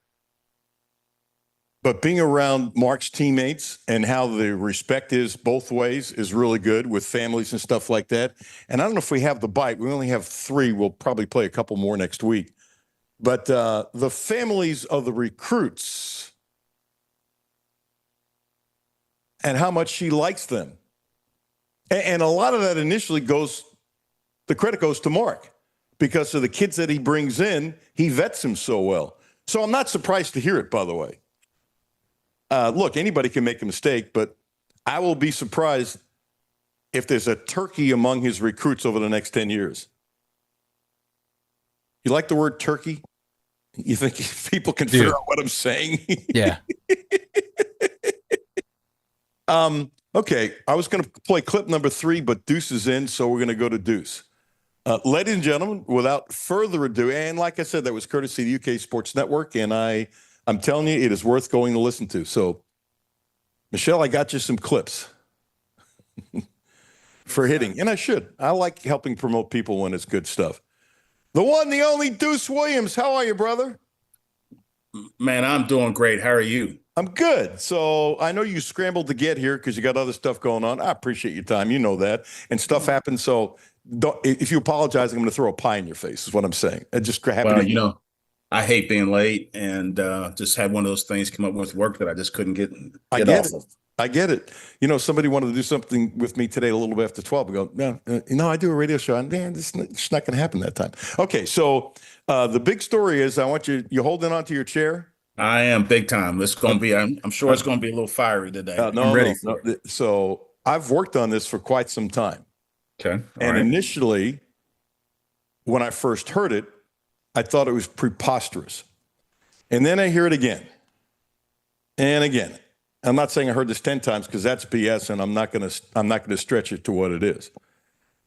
But being around Mark's teammates and how the respect is both ways is really good with families and stuff like that. And I don't know if we have the bite. We only have 3. We'll probably play a couple more next week. But the families of the recruits and how much she likes them. And a lot of that initially the credit goes to Mark. Because of the kids that he brings in, he vets them so well. So I'm not surprised to hear it, by the way. Look, anybody can make a mistake, but I will be surprised if there's a turkey among his recruits over the next 10 years. You like the word turkey? You think people can figure out what I'm saying? Yeah. Okay, I was going to play clip number 3, but Deuce is in, so we're going to go to Deuce. Ladies and gentlemen, without further ado, and like I said, that was courtesy of the UK Sports Network, and I'm telling you, it is worth going to listen to. So, Michelle, I got you some clips for hitting, and I should. I like helping promote people when it's good stuff. The one, the only Deuce Williams. How are you, brother? Man, I'm doing great. How are you? I'm good. So I know you scrambled to get here because you got other stuff going on. I appreciate your time. You know that. And stuff happens, so... if you apologize, I'm going to throw a pie in your face, is what I'm saying. It just happened. Well, I hate being late, and just had one of those things come up with work that I just couldn't get off of. I get it. Somebody wanted to do something with me today a little bit after 12. I go, no, I do a radio show. And it's not going to happen that time. Okay, so the big story is I want you holding on to your chair? I am big time. It's going to be, I'm sure it's going to be a little fiery today. I'm ready for it. So I've worked on this for quite some time. Okay. And initially, when I first heard it, I thought it was preposterous. And then I hear it again and again. I'm not saying I heard this 10 times because that's BS, and I'm not going to stretch it to what it is.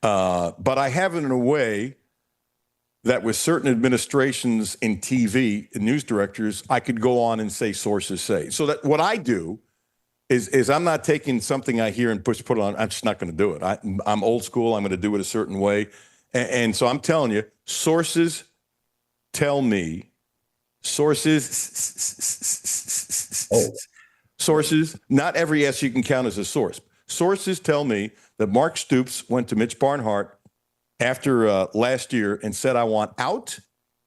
But I have it in a way that with certain administrations in TV and news directors, I could go on and say sources say. So that what I do is I'm not taking something I hear and put it on. I'm just not going to do it. I'm old school. I'm going to do it a certain way. And so I'm telling you, sources tell me, sources, not every S you can count as a source. Sources tell me that Mark Stoops went to Mitch Barnhart after last year and said, I want out.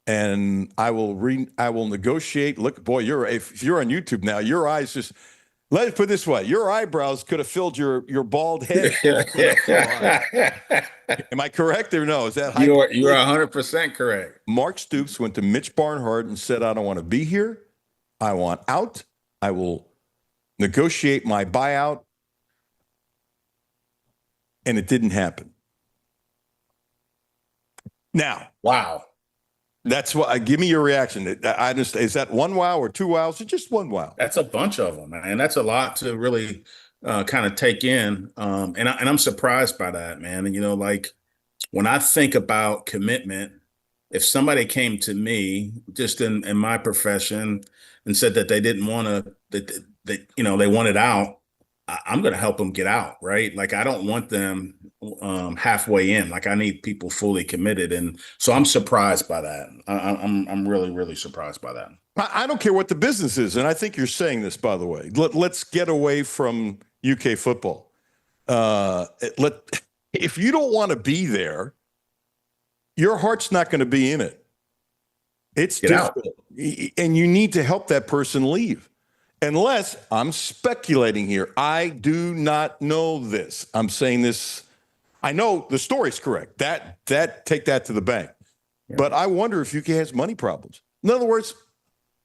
And I will negotiate. Look, boy, if you're on YouTube now, your eyes just... Let's put it this way. Your eyebrows could have filled your bald head. Am I correct or no? Is that high? You're 100% correct. Mark Stoops went to Mitch Barnhart and said, I don't want to be here. I want out. I will negotiate my buyout. And it didn't happen. Now, wow. That's what. Give me your reaction. I just, is that one wow or two wows or just one wow? That's a bunch of them, man. That's a lot to really kind of take in. And I'm surprised by that, man. And, like when I think about commitment, if somebody came to me just in my profession and said that they didn't want to, that they wanted out, I'm going to help them get out, right? Like I don't want them halfway in. Like I need people fully committed, and so I'm surprised by that. I'm really, really surprised by that. I don't care what the business is, and I think you're saying this, by the way. Let's get away from UK football. If you don't want to be there, your heart's not going to be in it. It's difficult, and you need to help that person leave. Unless I'm speculating here. I do not know this. I'm saying this. I know the story's correct. That take that to the bank. Yeah. But I wonder if UK has money problems. In other words,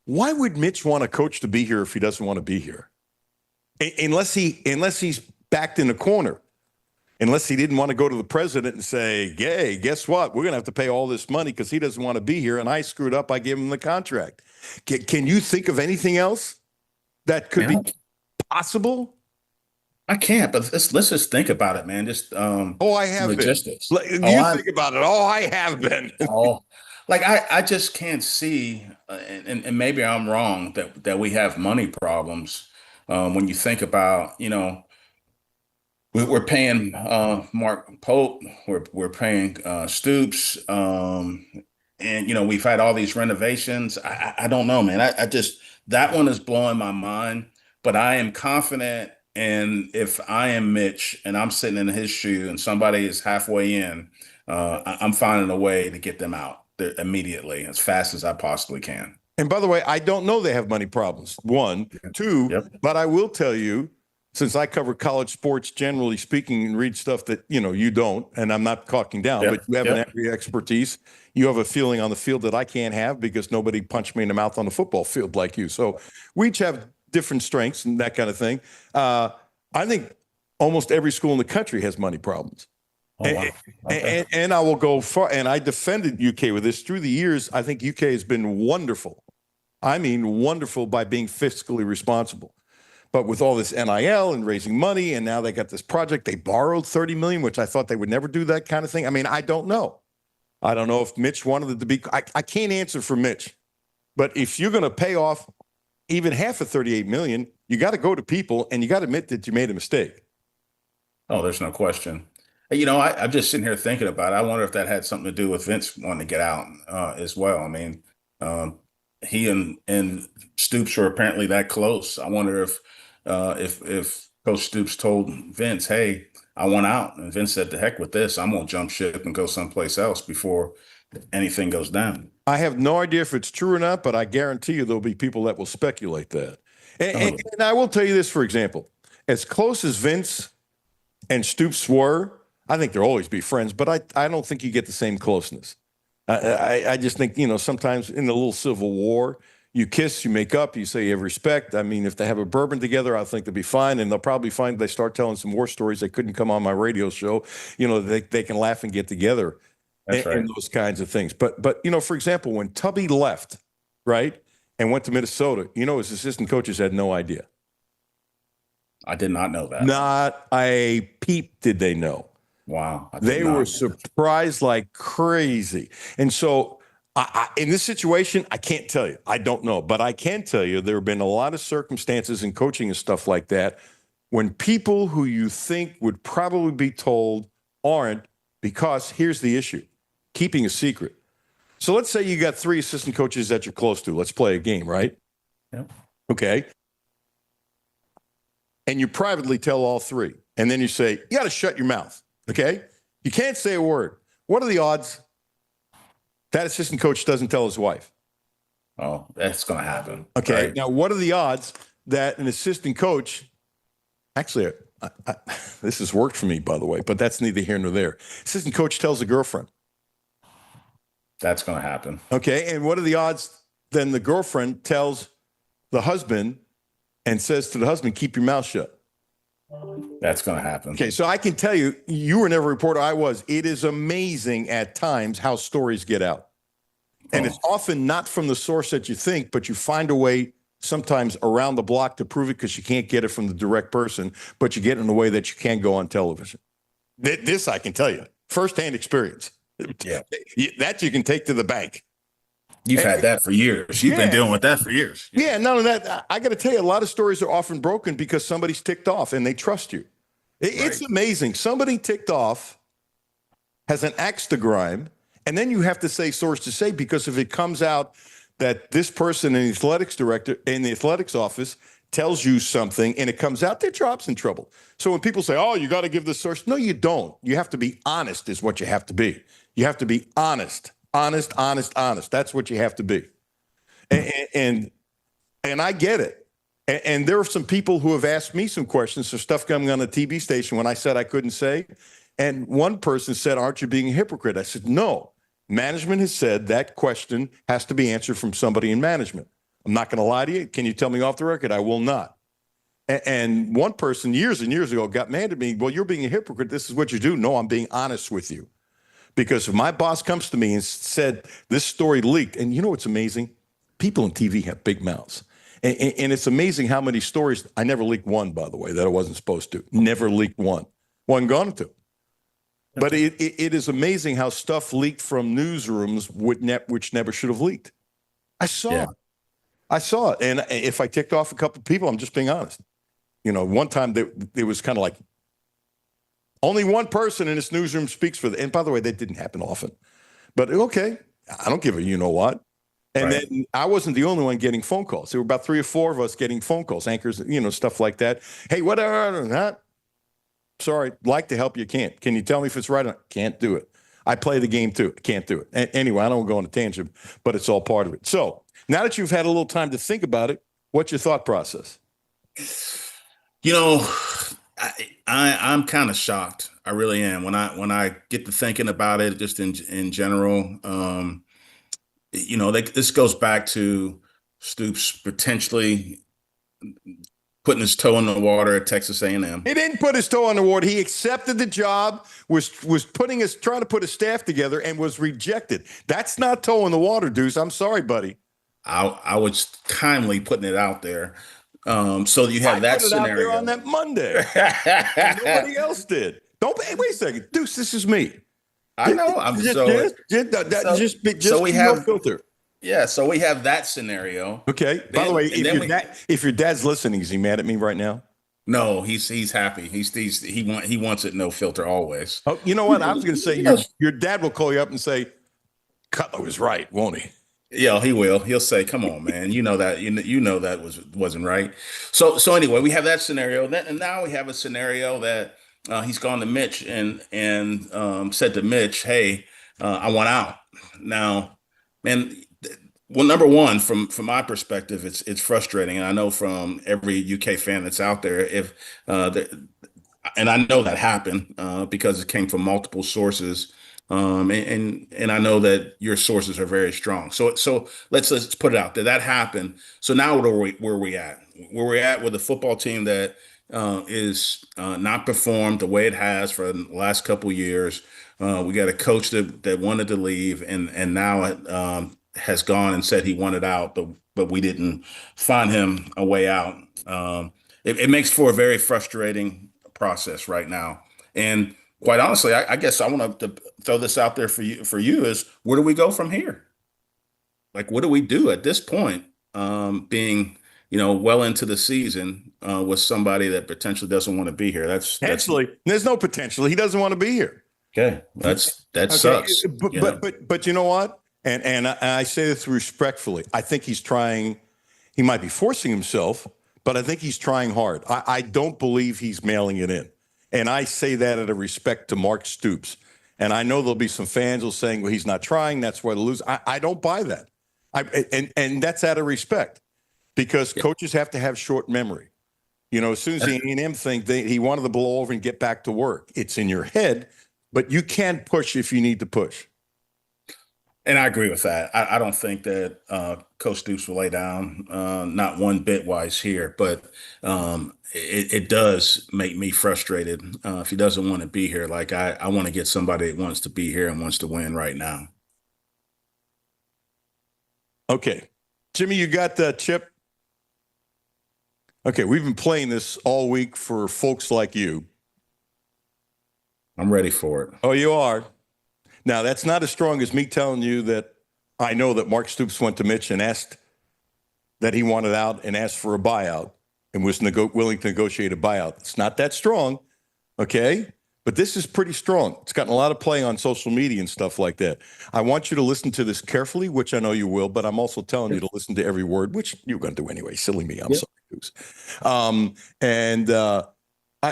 why would Mitch want a coach to be here if he doesn't want to be here? Unless he's backed in a corner. Unless he didn't want to go to the president and say, "Hey, guess what? We're going to have to pay all this money because he doesn't want to be here, and I screwed up. I gave him the contract." Can you think of anything else that could be possible? I can't, but let's just think about it, man. Just I have logistics. Been. Think about it. I have been. I just can't see, and maybe I'm wrong that we have money problems. When you think about, we're paying Mark Pope, we're paying Stoops, and we've had all these renovations. I don't know, man. I just, that one is blowing my mind, but I am confident. And if I am Mitch and I'm sitting in his shoe and somebody is halfway in, I'm finding a way to get them out there immediately as fast as I possibly can. And by the way, I don't know they have money problems. One, two, but I will tell you, since I cover college sports, generally speaking, and read stuff that, you don't, and I'm not talking down, but you have an area expertise. You have a feeling on the field that I can't have because nobody punched me in the mouth on the football field like you. So we each have different strengths and that kind of thing. I think almost every school in the country has money problems. Oh, wow. Okay. And I will go far, and I defended UK with this through the years. I think UK has been wonderful. I mean, wonderful by being fiscally responsible. But with all this NIL and raising money, and now they got this project, they borrowed $30 million, which I thought they would never do that kind of thing. I mean, I don't know. I don't know if Mitch wanted it to be. I can't answer for Mitch. But if you're going to pay off even half of $38 million, you got to go to people and you got to admit that you made a mistake. Oh, there's no question. I'm just sitting here thinking about it. I wonder if that had something to do with Vince wanting to get out as well. I mean, he and Stoops are apparently that close. I wonder if Coach Stoops told Vince, "Hey, I want out," and Vince said, "The heck with this. I'm gonna jump ship and go someplace else before anything goes down." I have no idea if it's true or not, but I guarantee you there'll be people that will speculate that. And I will tell you this, for example, as close as Vince and Stoops were, I think they'll always be friends, but I don't think you get the same closeness. I just think, sometimes in the little civil war, you kiss, you make up, you say you have respect. I mean, if they have a bourbon together, I think they'll be fine. And they'll probably find they start telling some war stories they couldn't come on my radio show. They can laugh and get together. That's right. And those kinds of things. But for example, when Tubby left, right, and went to Minnesota, his assistant coaches had no idea. I did not know that. Not a peep did they know. Wow. They were surprised like crazy. And so in this situation, I can't tell you. I don't know. But I can tell you there have been a lot of circumstances in coaching and stuff like that when people who you think would probably be told aren't, because here's the issue. Keeping a secret. So let's say you got 3 assistant coaches that you're close to. Let's play a game, right? Yeah. Okay. And you privately tell all 3. And then you say, you got to shut your mouth. Okay? You can't say a word. What are the odds that assistant coach doesn't tell his wife? Oh, that's going to happen. Okay. Right? Now, what are the odds that an assistant coach, actually, this has worked for me, by the way, but that's neither here nor there. Assistant coach tells a girlfriend. That's going to happen. Okay. And what are the odds then the girlfriend tells the husband and says to the husband, keep your mouth shut. That's going to happen. Okay, so I can tell you, you were never a reporter. I was. It is amazing at times how stories get out. And it's often not from the source that you think, but you find a way sometimes around the block to prove it because you can't get it from the direct person, but you get it in a way that you can't go on television. This I can tell you, firsthand experience. Yeah. That you can take to the bank. You've had that for years. You've been dealing with that for years. Yeah, none of that. I got to tell you, a lot of stories are often broken because somebody's ticked off and they trust you. It's amazing. Somebody ticked off has an axe to grind, and then you have to say source to say, because if it comes out that this person in the athletics director in the athletics office tells you something and it comes out, their job's in trouble. So when people say, oh, you got to give the source, no, you don't. You have to be honest is what you have to be. You have to be honest. Honest. That's what you have to be. And I get it. And there are some people who have asked me some questions, some stuff coming on the TV station when I said I couldn't say. And one person said, aren't you being a hypocrite? I said, no. Management has said that question has to be answered from somebody in management. I'm not going to lie to you. Can you tell me off the record? I will not. And one person years and years ago got mad at me. Well, you're being a hypocrite. This is what you do. No, I'm being honest with you. Because if my boss comes to me and said this story leaked, and you know what's amazing? People on TV have big mouths. And it's amazing how many stories. I never leaked one, by the way, that I wasn't supposed to. Never leaked one. Wasn't going to. But it is amazing how stuff leaked from newsrooms which never should have leaked. I saw it. I saw it. And if I ticked off a couple of people, I'm just being honest. You know, one time it was kind of like, only one person in this newsroom speaks for and by the way, that didn't happen often. But okay, I don't give a you know what. And then I wasn't the only one getting phone calls. There were about 3 or 4 of us getting phone calls, anchors, you know, stuff like that. Hey, whatever. Sorry, like to help you, can't. Can you tell me if it's right or not? Can't do it. I play the game too. Can't do it. Anyway, I don't go on a tangent, but it's all part of it. So now that you've had a little time to think about it, what's your thought process? You know, I'm kind of shocked. I really am. When I get to thinking about it, just in general, you know, this goes back to Stoops potentially putting his toe in the water at Texas A&M. He didn't put his toe in the water. He accepted the job, was trying to put a staff together, and was rejected. That's not toe in the water, Deuce. I'm sorry, buddy. I was kindly putting it out there. So you have that scenario out there on that Monday. Nobody else did. Don't wait a second, Deuce. This is me. I know. I'm so we have filter. Yeah, so we have that scenario. Okay. By the way, if your dad's listening, is he mad at me right now? No, he's happy. He wants it no filter always. Oh, you know what? I was going to say your dad will call you up and say, Cutler was right, won't he? Yeah, he will. He'll say, "Come on, man. You know that. You know that wasn't right." So anyway, we have that scenario. And now we have a scenario that he's gone to Mitch and said to Mitch, "Hey, I want out." Now, man. Well, number one, from my perspective, it's frustrating, and I know from every UK fan that's out there, and I know that happened because it came from multiple sources. And I know that your sources are very strong. So let's put it out there. That happened. So now where we at? Where we're at with a football team that is not performed the way it has for the last couple of years. We got a coach that wanted to leave and now has gone and said he wanted out, but we didn't find him a way out. It makes for a very frustrating process right now. And quite honestly, I guess I want to throw this out there for you is where do we go from here? Like, what do we do at this point, being, you know, well into the season with somebody that potentially doesn't want to be here? There's no potential. He doesn't want to be here. Okay. That sucks. But you know what? And I say this respectfully. I think he's trying. He might be forcing himself, but I think he's trying hard. I don't believe he's mailing it in. And I say that out of respect to Mark Stoops. And I know there'll be some fans who saying, well, he's not trying. That's why they lose. I don't buy that. And that's out of respect because coaches have to have short memory. You know, as soon as the A&M think he wanted to blow over and get back to work, it's in your head, but you can push if you need to push. And I agree with that. I don't think that Coach Deuce will lay down, not one bit wise here, but it does make me frustrated if he doesn't want to be here. Like I want to get somebody that wants to be here and wants to win right now. Okay. Jimmy, you got the Chip? Okay, we've been playing this all week for folks like you. I'm ready for it. Oh, you are? Now, that's not as strong as me telling you that I know that Mark Stoops went to Mitch and asked that he wanted out and asked for a buyout and was willing to negotiate a buyout. It's not that strong, okay? But this is pretty strong. It's gotten a lot of play on social media and stuff like that. I want you to listen to this carefully, which I know you will, but I'm also telling you to listen to every word, which you're going to do anyway. Silly me. I'm sorry, Deuce.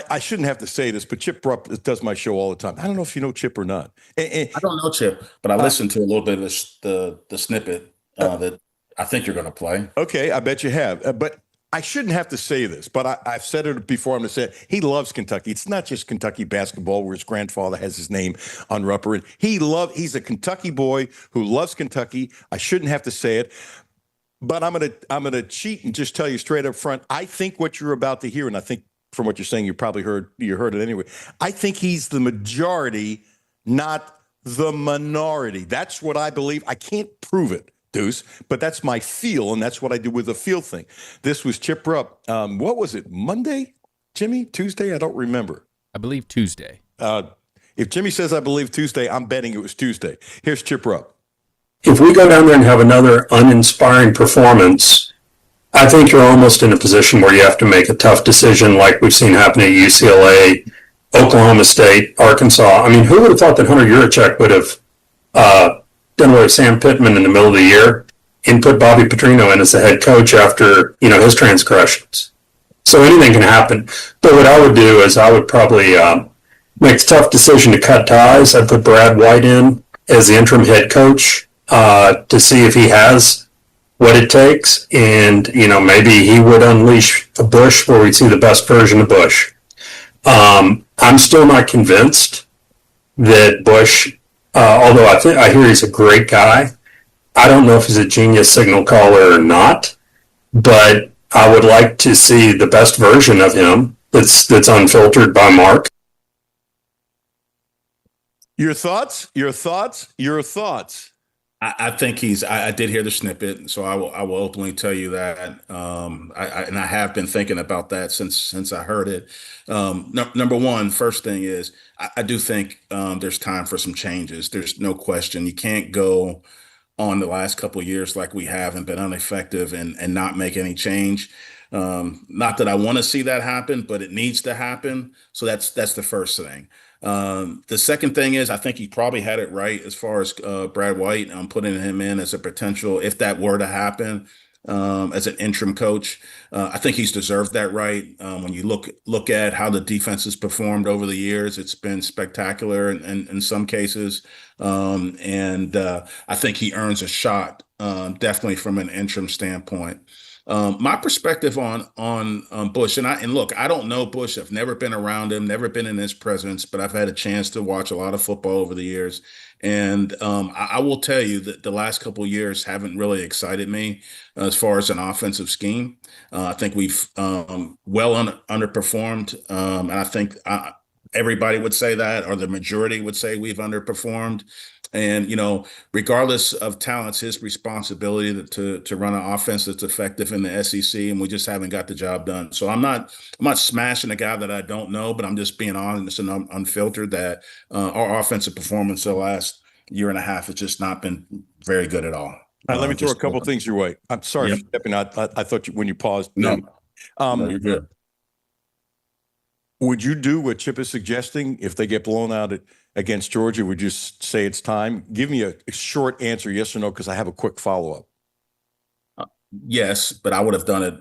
I shouldn't have to say this, but Chip Rupp does my show all the time. I don't know if you know Chip or not. I don't know Chip, but I listened to a little bit of the snippet that I think you're going to play. Okay, I bet you have. But I shouldn't have to say this, but I've said it before. I'm going to say it. He loves Kentucky. It's not just Kentucky basketball where his grandfather has his name on rubber. He's a Kentucky boy who loves Kentucky. I shouldn't have to say it. But I'm gonna cheat and just tell you straight up front. I think what you're about to hear, and I think from what you're saying, you heard it anyway. I think he's the majority, not the minority. That's what I believe. I can't prove it, Deuce, but that's my feel, and that's what I do with the feel thing. This was Chip Rupp. What was it? Monday, Jimmy? Tuesday? I don't remember. I believe Tuesday. If Jimmy says I believe Tuesday, I'm betting it was Tuesday. Here's Chip Rupp. If we go down there and have another uninspiring performance, I think you're almost in a position where you have to make a tough decision like we've seen happen at UCLA, Oklahoma State, Arkansas. I mean, who would have thought that Hunter Yurachek would have done away with Sam Pittman in the middle of the year and put Bobby Petrino in as the head coach after, his transgressions? So anything can happen. But what I would do is I would probably make the tough decision to cut ties. I'd put Brad White in as the interim head coach to see if he has what it takes, and maybe he would unleash a Bush where we'd see the best version of Bush. I'm still not convinced that Bush, although I hear he's a great guy, I don't know if he's a genius signal caller or not, but I would like to see the best version of him that's unfiltered by Mark. Your thoughts? I think I did hear the snippet, so I will openly tell you that. I have been thinking about that since I heard it. Number one, first thing is I do think there's time for some changes. There's no question. You can't go on the last couple of years like we have and been ineffective and not make any change. Not that I want to see that happen, but it needs to happen. So that's the first thing. The second thing is I think he probably had it right as far as Brad White. Putting him in as a potential, if that were to happen, as an interim coach. I think he's deserved that right. When you look at how the defense has performed over the years, it's been spectacular in some cases. And I think he earns a shot, definitely from an interim standpoint. My perspective on Bush, and look, I don't know Bush. I've never been around him, never been in his presence, but I've had a chance to watch a lot of football over the years. And I will tell you that the last couple of years haven't really excited me as far as an offensive scheme. I think we've underperformed, and I think everybody would say that, or the majority would say we've underperformed. And, regardless of talents, his responsibility to run an offense that's effective in the SEC, and we just haven't got the job done. So I'm not smashing a guy that I don't know, but I'm just being honest and unfiltered that our offensive performance the last year and a half has just not been very good at all. All right, let me throw a couple things your way. I'm sorry for stepping out. I thought when you paused. No, you're good. Would you do what Chip is suggesting if they get blown out against Georgia? Would you say it's time? Give me a short answer, yes or no, because I have a quick follow-up. Yes, but I would have done it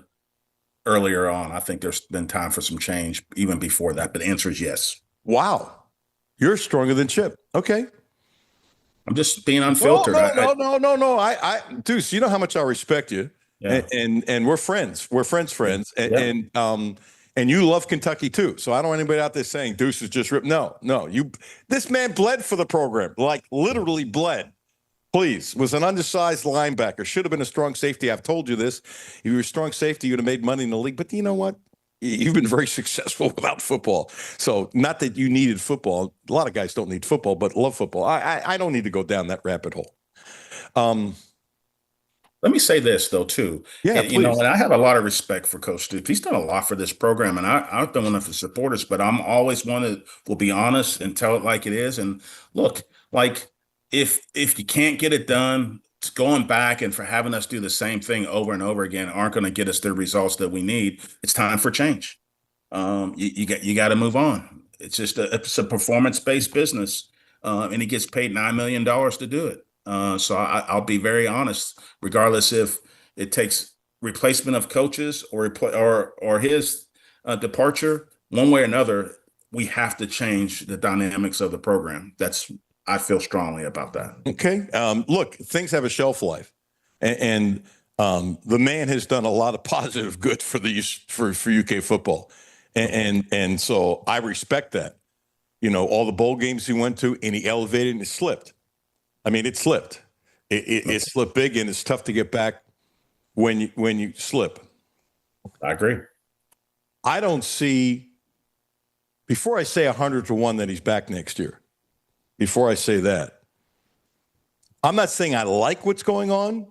earlier on. I think there's been time for some change even before that, but the answer is yes. Wow. You're stronger than Chip. Okay. I'm just being unfiltered. No. I Deuce, you know how much I respect you. Yeah. And we're friends. We're friends. And you love Kentucky too. So I don't want anybody out there saying Deuce is just ripped. No. This man bled for the program, like literally bled. Please, was an undersized linebacker. Should have been a strong safety. I've told you this. If you were a strong safety, you'd have made money in the league. But you know what? You've been very successful without football. So not that you needed football. A lot of guys don't need football, but love football. I don't need to go down that rabbit hole. Let me say this though too. Yeah, and, you know, please. and I have a lot of respect for Coach Stoops. He's done a lot for this program, and I've done enough to support us. But I'm always one that will be honest and tell it like it is. And look, like if you can't get it done, going back and for having us do the same thing over and over again aren't going to get us the results that we need. It's time for change. You got to move on. It's just it's a performance based business, and he gets paid $9 million to do it. So I'll be very honest, regardless if it takes replacement of coaches or his departure, one way or another, we have to change the dynamics of the program. I feel strongly about that. Okay. Look, things have a shelf life, and the man has done a lot of positive good for UK football, and so I respect that. You know, all the bowl games he went to, and he elevated and it slipped. I mean, it slipped. It slipped big, and it's tough to get back when you slip. I agree. I don't see, before I say 100-1 that he's back next year, before I say that, I'm not saying I like what's going on,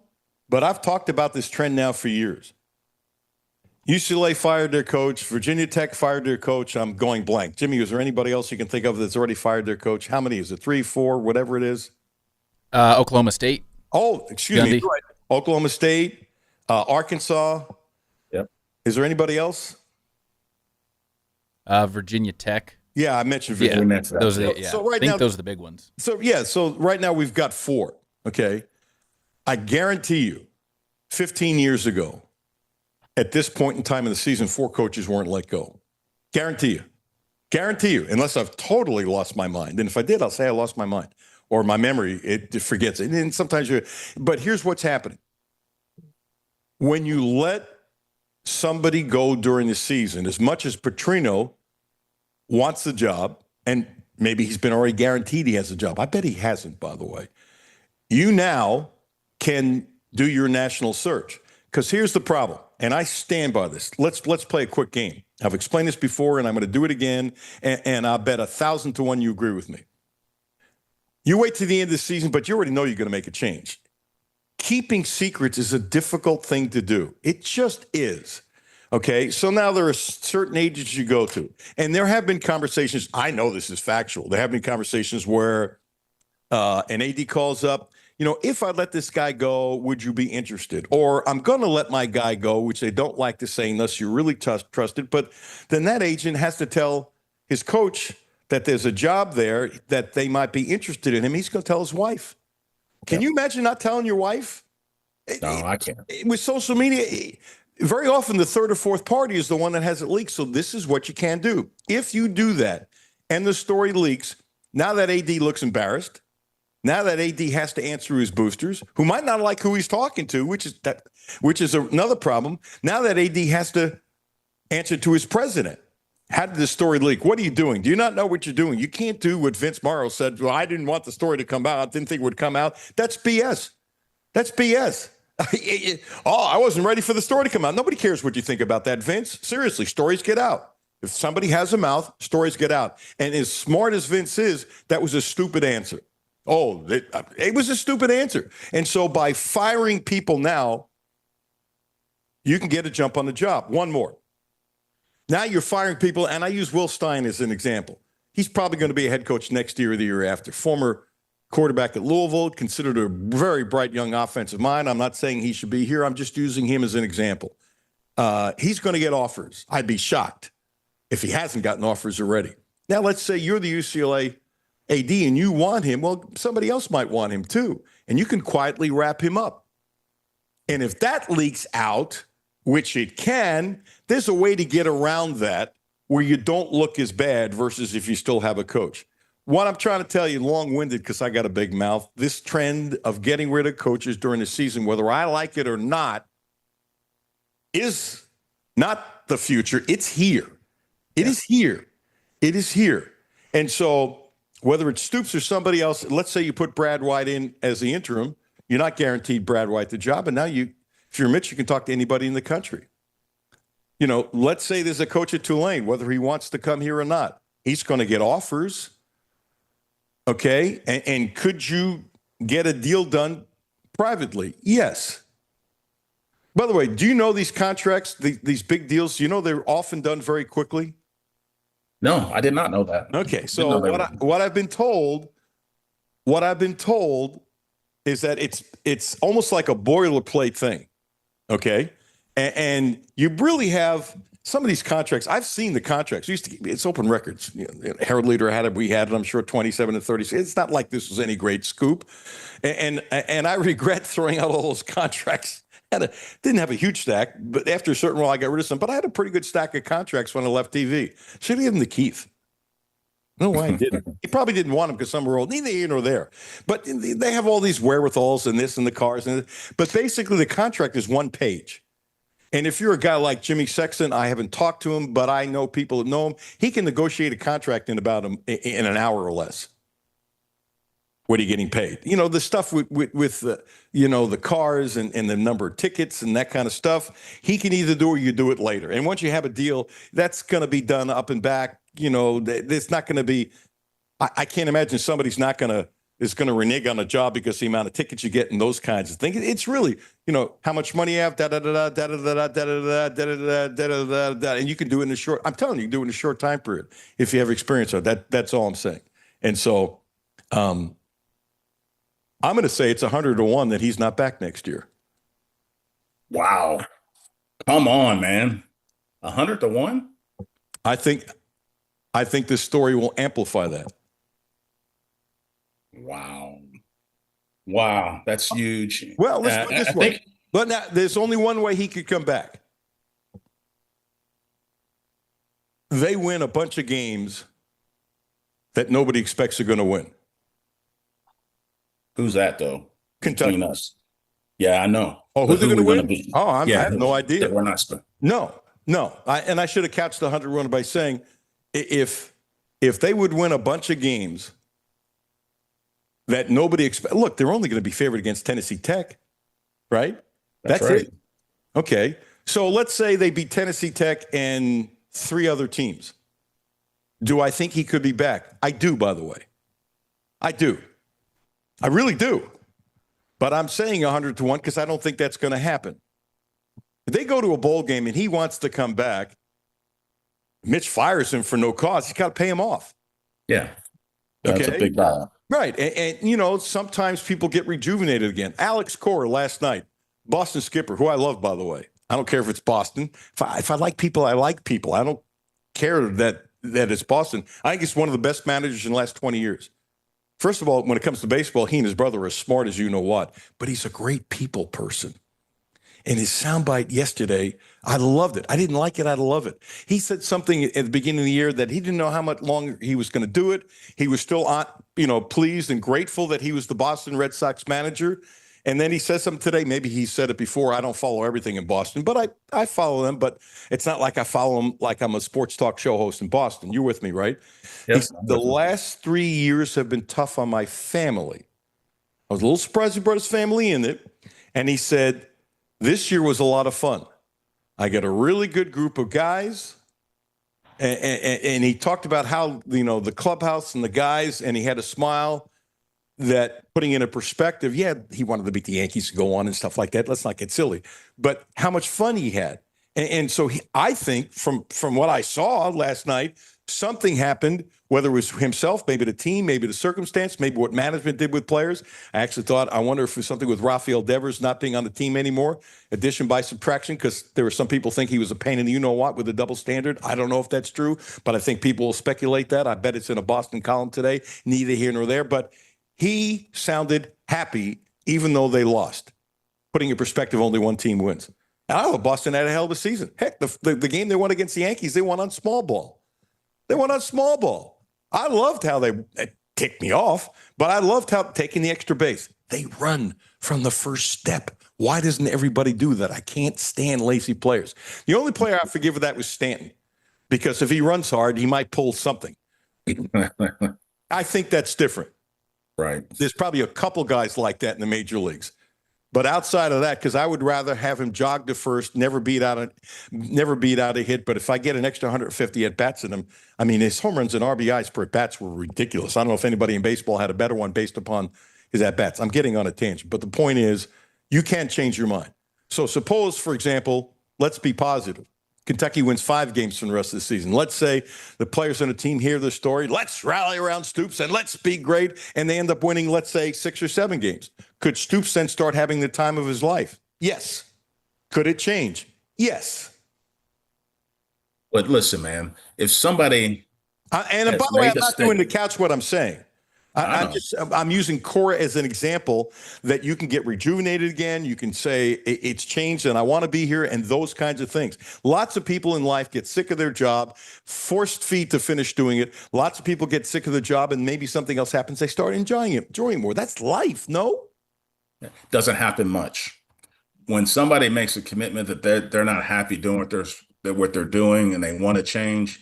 but I've talked about this trend now for years. UCLA fired their coach. Virginia Tech fired their coach. I'm going blank. Jimmy, is there anybody else you can think of that's already fired their coach? How many is it? 3, 4, whatever it is? Oklahoma State. Oh, excuse me. Right. Oklahoma State, Arkansas. Yep. Is there anybody else? Virginia Tech. Yeah, I mentioned Virginia. Yeah, those are So right I think now, those are the big ones. So right now we've got 4. Okay. I guarantee you, 15 years ago, at this point in time in the season, 4 coaches weren't let go. Guarantee you, unless I've totally lost my mind. And if I did, I'll say I lost my mind. Or my memory, it forgets it. And sometimes but here's what's happening. When you let somebody go during the season, as much as Petrino wants the job, and maybe he's been already guaranteed he has a job. I bet he hasn't, by the way. You now can do your national search. Because here's the problem, and I stand by this. Let's play a quick game. I've explained this before, and I'm going to do it again, and I bet 1,000-1 you agree with me. You wait to the end of the season, but you already know you're going to make a change. Keeping secrets is a difficult thing to do. It just is. Okay, so now there are certain agents you go to, and there have been conversations. I know this is factual. There have been conversations where an AD calls up, you know, if I let this guy go, would you be interested? Or I'm going to let my guy go, which they don't like to say unless you're really trusted. But then that agent has to tell his coach that there's a job there that they might be interested in him. He's going to tell his wife. Can you imagine not telling your wife? No, I can't. With social media, very often the third or fourth party is the one that has it leaked. So this is what you can do. If you do that and the story leaks, now that AD looks embarrassed. Now that AD has to answer his boosters, who might not like who he's talking to, which is another problem. Now that AD has to answer to his president. How did this story leak? What are you doing? Do you not know what you're doing? You can't do what Vince Morrow said. Well, I didn't want the story to come out. Didn't think it would come out. That's BS. That's BS. Oh, I wasn't ready for the story to come out. Nobody cares what you think about that, Vince. Seriously, stories get out. If somebody has a mouth, stories get out. And as smart as Vince is, that was a stupid answer. Oh, it was a stupid answer. And so by firing people now, you can get a jump on the job. One more. Now you're firing people, and I use Will Stein as an example. He's probably going to be a head coach next year or the year after. Former quarterback at Louisville, considered a very bright young offensive mind. I'm not saying he should be here. I'm just using him as an example. He's going to get offers. I'd be shocked if he hasn't gotten offers already. Now, let's say you're the UCLA AD and you want him. Well, somebody else might want him too, and you can quietly wrap him up. And if that leaks out, which it can, there's a way to get around that where you don't look as bad versus if you still have a coach. What I'm trying to tell you, long-winded because I got a big mouth, this trend of getting rid of coaches during the season, whether I like it or not, is not the future. It's here. It is here. It is here. And so whether it's Stoops or somebody else, let's say you put Brad White in as the interim, you're not guaranteed Brad White the job. And now if you're Mitch, you can talk to anybody in the country. You know, let's say there's a coach at Tulane, whether he wants to come here or not, he's going to get offers. Okay. And could you get a deal done privately? Yes. By the way, do you know these contracts, these big deals, you know, they're often done very quickly? No, I did not know that. Okay. So what I've been told is that it's almost like a boilerplate thing. Okay. And you really have some of these contracts. I've seen the contracts. It's open records. You know, Herald Leader had it. We had it, I'm sure, 27 and 30. It's not like this was any great scoop. And I regret throwing out all those contracts. Didn't have a huge stack, but after a certain while, I got rid of some. But I had a pretty good stack of contracts when I left TV. Should have given them to Keith. I don't know why I didn't. He probably didn't want them because some were old. Neither here nor there. But they have all these wherewithals and this and the cars. But basically, the contract is one page. And if you're a guy like Jimmy Sexton, I haven't talked to him, but I know people that know him. He can negotiate a contract in about in an hour or less. What are you getting paid? You know, the stuff with you know, the cars and the number of tickets and that kind of stuff. He can either do it or you do it later. And once you have a deal, that's going to be done up and back. You know, it's not going to be. I can't imagine somebody's not going to is going to renege on a job because the amount of tickets you get and those kinds of things. It's really, you know, how much money you have, and you can do it in a short. I'm telling you, do it in a short time period if you have experience of that. That's all I'm saying. And so, I'm going to say it's 100-1 that he's not back next year. Wow, come on, man, 100-1. I think this story will amplify that. Wow, that's huge. Well, let's put it this way. But now there's only one way he could come back. They win a bunch of games that nobody expects they're going to win. Who's that, though? Kentucky. Between us. Yeah, I know. Oh, who's going to win? I have no idea. We're not. No. I should have couched the 100 by saying if they would win a bunch of games that nobody expects. Look, they're only going to be favored against Tennessee Tech, right? That's right. It. Okay. So let's say they beat Tennessee Tech and 3 other teams. Do I think he could be back? I do, by the way. I do. I really do. But I'm saying 100-1 because I don't think that's going to happen. If they go to a bowl game and he wants to come back, Mitch fires him for no cause. He's got to pay him off. Yeah. That's a big buyout. Right. And, you know, sometimes people get rejuvenated again. Alex Cora last night, Boston skipper, who I love, by the way. I don't care if it's Boston. If I like people, I like people. I don't care that it's Boston. I think it's one of the best managers in the last 20 years. First of all, when it comes to baseball, he and his brother are as smart as you know what. But he's a great people person. And his soundbite yesterday, I loved it. I didn't like it. I love it. He said something at the beginning of the year that he didn't know how much longer he was going to do it. He was still, pleased and grateful that he was the Boston Red Sox manager. And then he says something today. Maybe he said it before. I don't follow everything in Boston, but I follow them. But it's not like I follow them like I'm a sports talk show host in Boston. You're with me, right? Yep. The last 3 years have been tough on my family. I was a little surprised he brought his family in it. And he said, this year was a lot of fun. I got a really good group of guys. And he talked about how, the clubhouse and the guys, and he had a smile that, putting in a perspective, yeah, he wanted to beat the Yankees to go on and stuff like that. Let's not get silly. But how much fun he had. And so I think from what I saw last night, something happened, whether it was himself, maybe the team, maybe the circumstance, maybe what management did with players. I actually thought, I wonder if it was something with Rafael Devers not being on the team anymore, addition by subtraction, because there were some people think he was a pain in the you-know-what with a double standard. I don't know if that's true, but I think people will speculate that. I bet it's in a Boston column today, neither here nor there. But he sounded happy, even though they lost. Putting in perspective, only one team wins. And I thought Boston had a hell of a season. Heck, the game they won against the Yankees, they won on small ball. They won on small ball. I loved how they ticked me off, but I loved how taking the extra base. They run from the first step. Why doesn't everybody do that? I can't stand lazy players. The only player I forgive for that was Stanton, because if he runs hard, he might pull something. I think that's different. Right. There's probably a couple guys like that in the major leagues. But outside of that, because I would rather have him jog to first, never beat out a hit. But if I get an extra 150 at bats in him, I mean, his home runs and RBIs per at bats were ridiculous. I don't know if anybody in baseball had a better one based upon his at bats. I'm getting on a tangent, but the point is, you can't change your mind. So suppose, for example, let's be positive. Kentucky wins 5 games from the rest of the season. Let's say the players on the team hear the story. Let's rally around Stoops and let's be great. And they end up winning, let's say, 6 or 7 games. Could Stoops then start having the time of his life? Yes. Could it change? Yes. But listen, man, if somebody and by the way, I'm not doing to couch what I'm saying. I'm using Cora as an example that you can get rejuvenated again. You can say it's changed and I want to be here and those kinds of things. Lots of people in life get sick of their job, forced feet to finish doing it. Lots of people get sick of the job and maybe something else happens. They start enjoying more. That's life, no? Doesn't happen much. When somebody makes a commitment that they're not happy doing what they're doing and they want to change,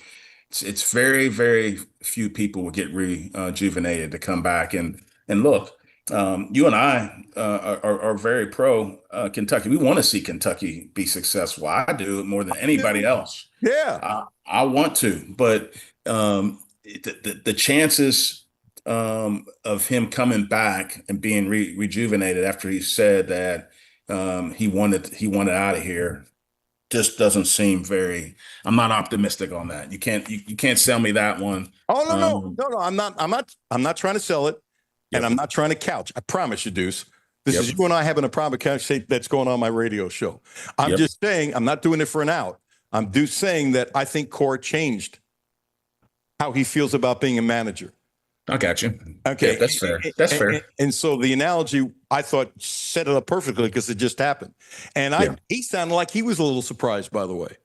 it's very, very few people will get rejuvenated to come back and look. You and I are very pro Kentucky. We want to see Kentucky be successful. I do more than anybody else. Yeah, I want to, but the chances of him coming back and being rejuvenated after he said that he wanted out of here just doesn't seem very. I'm not optimistic on that. You can't sell me that one. Oh no. I'm not trying to sell it, and I'm not trying to couch. I promise you, Deuce. This is you and I having a private conversation that's going on my radio show. I'm just saying I'm not doing it for an out. I'm just saying that I think Cora changed how he feels about being a manager. I got you. Okay, that's fair. That's fair. And so the analogy I thought set it up perfectly because it just happened. And he sounded like he was a little surprised, by the way.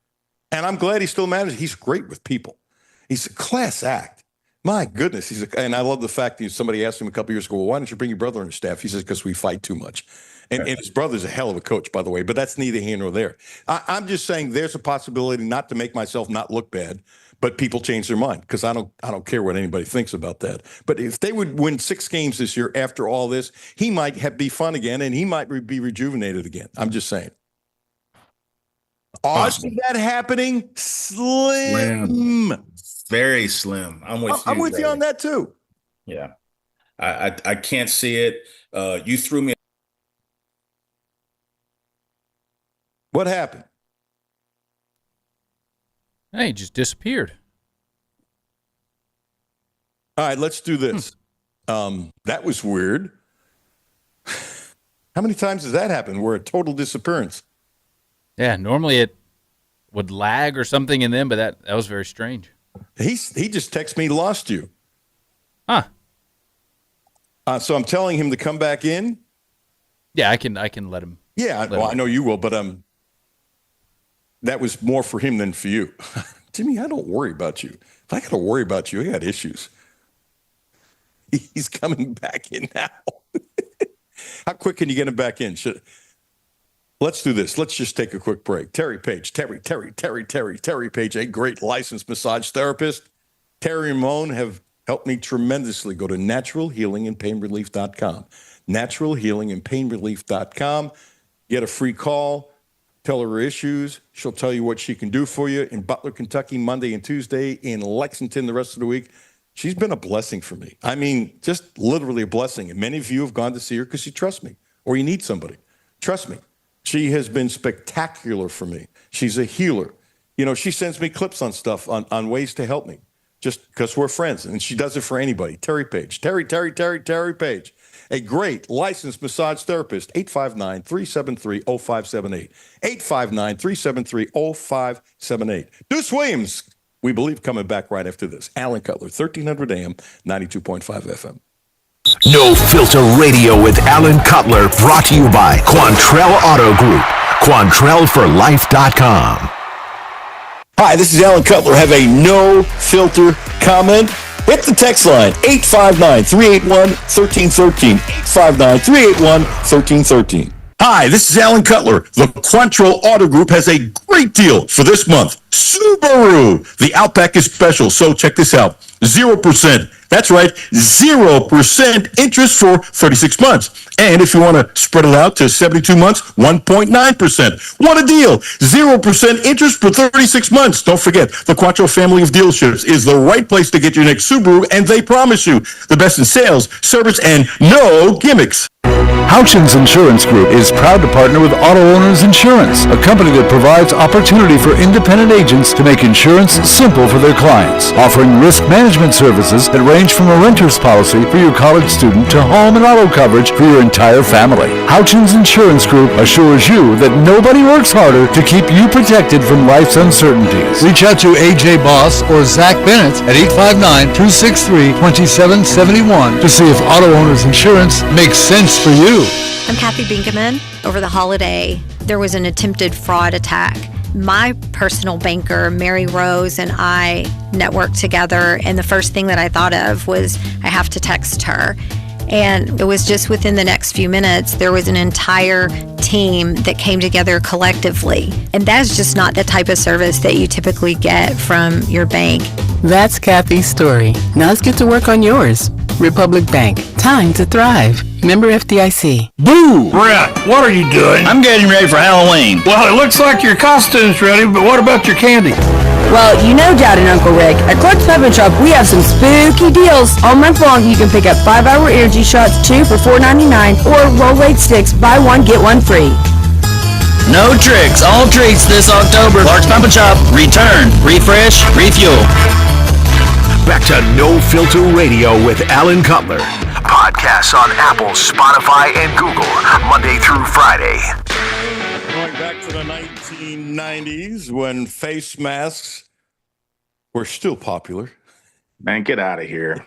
And I'm glad he still managed. He's great with people. He's a class act. My goodness. And I love the fact that somebody asked him a couple years ago, well, why don't you bring your brother on the staff? He says, because we fight too much. And his brother's a hell of a coach, by the way, but that's neither here nor there. I'm just saying there's a possibility, not to make myself not look bad, but people change their mind because I don't care what anybody thinks about that. But if they would win 6 games this year after all this, he might be fun again and he might be rejuvenated again. I'm just saying. Odds of that happening? Slim. Very slim. I'm with you on that too. Yeah. I can't see it. You threw me. What happened? Hey, he just disappeared. All right, let's do this. That was weird. How many times does that happen? Where a total disappearance? Yeah, normally it would lag or something in them, but that was very strange. He just texted me, lost you. Huh. So I'm telling him to come back in? Yeah, I can let him. Yeah, I know you will, but that was more for him than for you. Jimmy, I don't worry about you. If I got to worry about you, I got issues. He's coming back in now. How quick can you get him back in? Let's do this. Let's just take a quick break. Terry Page, Terry Page, a great licensed massage therapist. Terry and Moan have helped me tremendously. Go to naturalhealingandpainrelief.com. Naturalhealingandpainrelief.com. Get a free call. Tell her issues. She'll tell you what she can do for you in Butler, Kentucky, Monday and Tuesday, in Lexington the rest of the week. She's been a blessing for me. I mean, just literally a blessing. And many of you have gone to see her because you trust me or you need somebody. Trust me. She has been spectacular for me. She's a healer. You know, she sends me clips on stuff, on ways to help me just because we're friends. And she does it for anybody. Terry Page. Terry Page. A great licensed massage therapist, 859-373-0578. 859-373-0578. Deuce Williams, we believe, coming back right after this. Alan Cutler, 1300 AM, 92.5 FM. No Filter Radio with Alan Cutler, brought to you by Quantrell Auto Group. QuantrellForLife.com. Hi, this is Alan Cutler. Have a no filter comment? Hit the text line, 859-381-1313. 859-381-1313. Hi, this is Alan Cutler. The Quantrell Auto Group has a great deal for this month. Subaru. The Outback is special, so check this out. 0%. That's right, 0% interest for 36 months. And if you want to spread it out to 72 months, 1.9%. What a deal! 0% interest for 36 months. Don't forget, the Quattro family of dealerships is the right place to get your next Subaru, and they promise you the best in sales, service, and no gimmicks. Houchins Insurance Group is proud to partner with Auto Owners Insurance, a company that provides opportunity for independent agents to make insurance simple for their clients, offering risk management services that range from a renter's policy for your college student to home and auto coverage for your entire family. Houchins Insurance Group assures you that nobody works harder to keep you protected from life's uncertainties. Reach out to AJ Boss or Zach Bennett at 859-263-2771 to see if Auto Owners Insurance makes sense for you. I'm Kathy Binkaman. Over the holiday, there was an attempted fraud attack. My personal banker, Mary Rose, and I networked together, and the first thing that I thought of was I have to text her. And it was just within the next few minutes, there was an entire team that came together collectively. And that's just not the type of service that you typically get from your bank. That's Kathy's story. Now let's get to work on yours. Republic Bank. Time to thrive. Member FDIC. Boo! Brett, what are you doing? I'm getting ready for Halloween. Well, it looks like your costume's ready, but what about your candy? Well, you know Dad and Uncle Rick, at Clark's Pep and Shop, we have some spooky deals. All month long, you can pick up 5-hour energy shots, 2 for $4.99, or Rolade sticks, buy one, get one free. No tricks, all treats this October. Clark's Pump and Shop. Return, refresh, refuel. Back to No Filter Radio with Alan Cutler. Podcasts on Apple, Spotify, and Google, Monday through Friday. Going back to the 1990s when face masks were still popular. Man, get out of here.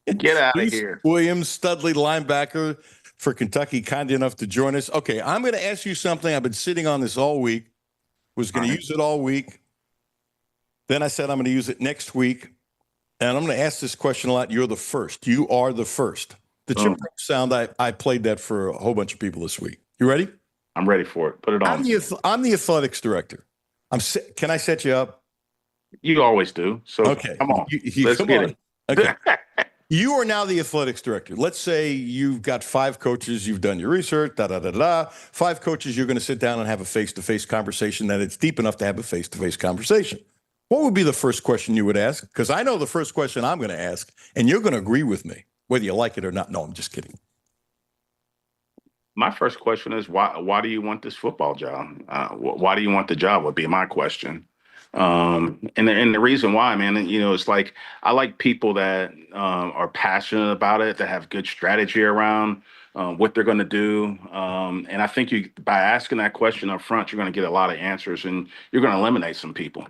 Get out of here. Williams, Studley, linebacker for Kentucky, kind enough to join us. Okay, I'm going to ask you something. I've been sitting on this all week. Was going to use it all week. Then I said I'm going to use it next week. And I'm going to ask this question a lot. You're the first. You are the first. The chip sound, I played that for a whole bunch of people this week. You ready? I'm ready for it. Put it on. I'm the athletics director. Can I set you up? You always do. So okay. Come on. Let's get it. Okay. You are now the athletics director. Let's say you've got 5 coaches. You've done your research, 5 coaches. You're going to sit down and have a face-to-face conversation that it's deep enough to have a face-to-face conversation. What would be the first question you would ask? Because I know the first question I'm going to ask, and you're going to agree with me, whether you like it or not. No, I'm just kidding. My first question is, why do you want this football job? Why do you want the job would be my question. And the reason why, man, it's like I like people that are passionate about it, that have good strategy around what they're going to do. And I think by asking that question up front, you're going to get a lot of answers, and you're going to eliminate some people.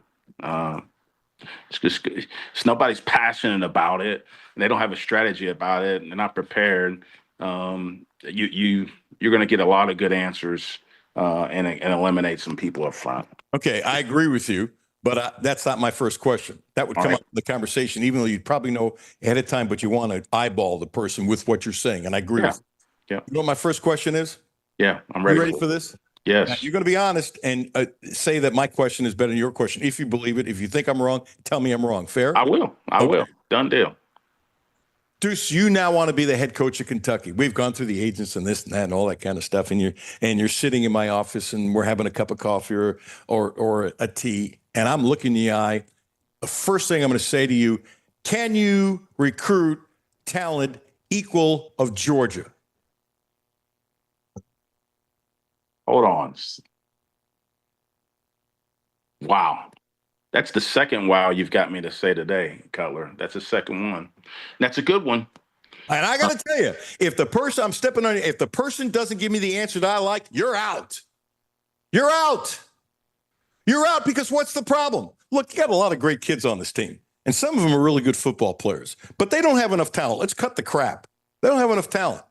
It's nobody's passionate about it, and they don't have a strategy about it, and they're not prepared. You're going to get a lot of good answers and eliminate some people up front. Okay, I agree with you, but that's not my first question. That would come up in the conversation, even though you'd probably know ahead of time, but you want to eyeball the person with what you're saying, and I agree with you. Yeah. You know what my first question is? Yeah, I'm ready. You ready for this? Yes. Now, you're going to be honest and say that my question is better than your question. If you believe it, if you think I'm wrong, tell me I'm wrong. Fair? I will. I will. Done deal. Deuce, you now want to be the head coach of Kentucky. We've gone through the agents and this and that and all that kind of stuff. And you're sitting in my office and we're having a cup of coffee or a tea. And I'm looking in the eye. The first thing I'm going to say to you, can you recruit talent equal of Georgia? Hold on. Wow. That's the second wow you've got me to say today, Cutler. That's the second one. That's a good one. And I got to tell you, if the person doesn't give me the answer that I like, you're out. You're out. You're out because what's the problem? Look, you got a lot of great kids on this team, and some of them are really good football players, but they don't have enough talent. Let's cut the crap. They don't have enough talent.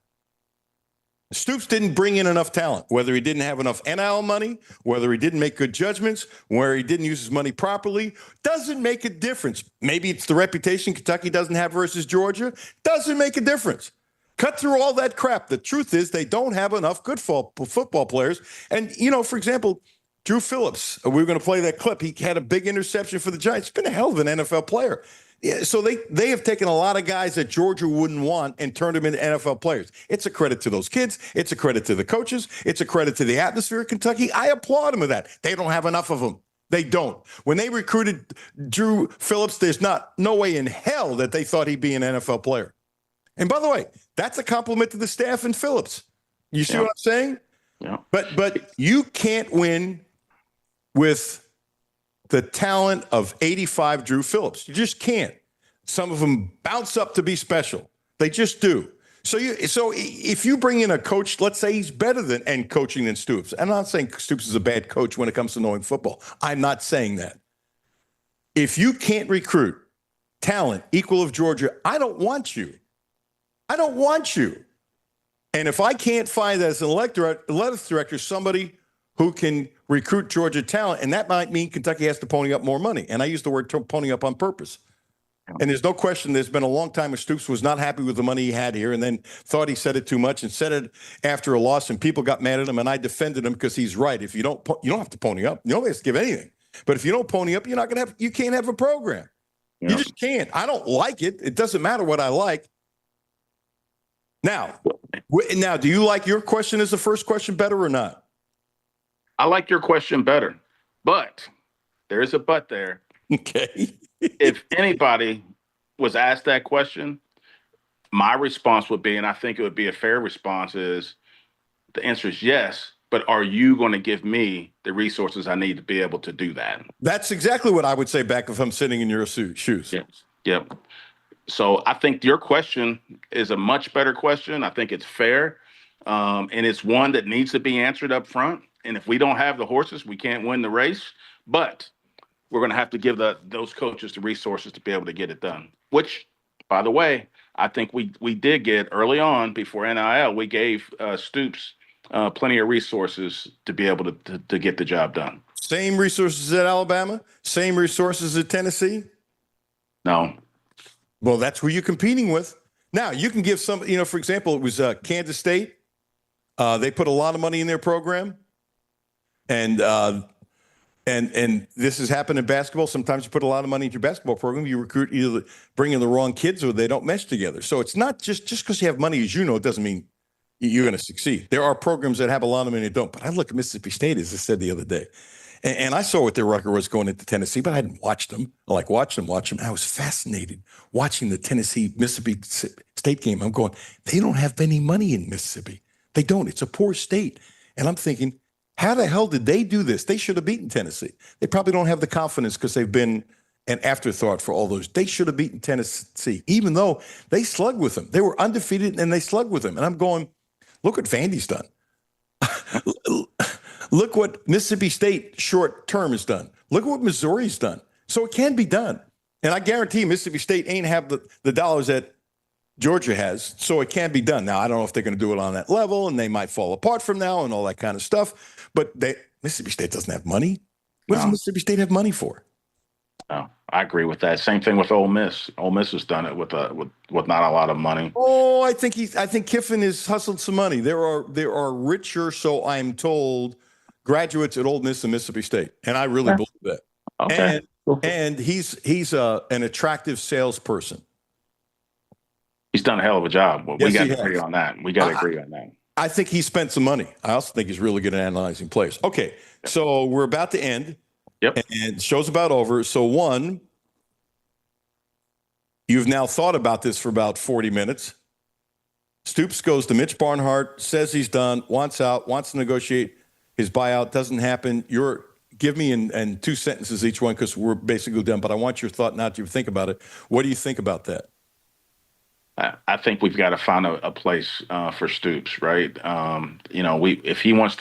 Stoops didn't bring in enough talent, whether he didn't have enough NIL money, whether he didn't make good judgments, where he didn't use his money properly, doesn't make a difference. Maybe it's the reputation Kentucky doesn't have versus Georgia. Doesn't make a difference. Cut through all that crap. The truth is they don't have enough good football players. And, for example, Drew Phillips, we were going to play that clip. He had a big interception for the Giants. He's been a hell of an NFL player. Yeah, so they have taken a lot of guys that Georgia wouldn't want and turned them into NFL players. It's a credit to those kids. It's a credit to the coaches. It's a credit to the atmosphere of Kentucky. I applaud them of that. They don't have enough of them. They don't. When they recruited Drew Phillips, there's no way in hell that they thought he'd be an NFL player. And by the way, that's a compliment to the staff and Phillips. You see what I'm saying? Yeah. But you can't win with the talent of 85 Drew Phillips. You just can't. Some of them bounce up to be special. They just do. So if you bring in a coach, let's say he's better than coaching than Stoops. I'm not saying Stoops is a bad coach when it comes to knowing football. I'm not saying that. If you can't recruit talent equal of Georgia, I don't want you. I don't want you. And if I can't find as an athletic director somebody who can recruit Georgia talent, and that might mean Kentucky has to pony up more money. And I use the word pony up on purpose. And there's no question there's been a long time where Stoops was not happy with the money he had here and then thought he said it too much and said it after a loss, and people got mad at him, and I defended him because he's right. If you don't have to pony up. You don't have to give anything. But if you don't pony up, you can't have a program. Yeah. You just can't. I don't like it. It doesn't matter what I like. Now, do you like your question as the first question better or not? I like your question better, but there is a but there. Okay. If anybody was asked that question, my response would be, and I think it would be a fair response, is the answer is yes, but are you going to give me the resources I need to be able to do that? That's exactly what I would say back if I'm sitting in your shoes. Yes. Yep. So I think your question is a much better question. I think it's fair, and it's one that needs to be answered up front. And if we don't have the horses, we can't win the race. But we're going to have to give those coaches the resources to be able to get it done. Which, by the way, I think we did get early on before NIL. We gave Stoops plenty of resources to be able to get the job done. Same resources at Alabama? Same resources at Tennessee? No. Well, that's who you're competing with. Now, you can give some, for example, it was Kansas State. They put a lot of money in their program. And this has happened in basketball. Sometimes you put a lot of money into your basketball program. You recruit either bring in the wrong kids or they don't mesh together. So it's not just because you have money, as you know, it doesn't mean you're going to succeed. There are programs that have a lot of money that don't. But I look at Mississippi State, as I said the other day, and I saw what their record was going into Tennessee, but I hadn't watched them. I watch them. I was fascinated watching the Mississippi State game. I'm going, they don't have any money in Mississippi. They don't. It's a poor state. And I'm thinking, how the hell did they do this? They should have beaten Tennessee. They probably don't have the confidence because they've been an afterthought for all those. They should have beaten Tennessee, even though they slugged with them. They were undefeated and they slugged with them. And I'm going, look what Vandy's done. Look what Mississippi State short term has done. Look at what Missouri's done. So it can be done. And I guarantee Mississippi State ain't have the dollars that Georgia has, so it can be done. Now, I don't know if they're going to do it on that level, and they might fall apart from now and all that kind of stuff. But Mississippi State doesn't have money. What does Mississippi State have money for? Oh, I agree with that. Same thing with Ole Miss. Ole Miss has done it with not a lot of money. Oh, I think Kiffin has hustled some money. There are richer, so I'm told, graduates at Ole Miss and Mississippi State, and I really believe that. Okay. And he's an attractive salesperson. He's done a hell of a job. Well, Yes, we got he to agree has. on that. We got to agree on that. I think he spent some money. I also think he's really good at analyzing players. Okay, so we're about to end. Yep. And the show's about over. So one, you've now thought about this for about 40 minutes. Stoops goes to Mitch Barnhart, says he's done, wants out, wants to negotiate his buyout. Doesn't happen. Give me in 2 sentences each one because we're basically done. But I want your thought now to think about it. What do you think about that? I think we've got to find a place for Stoops, right? If he wants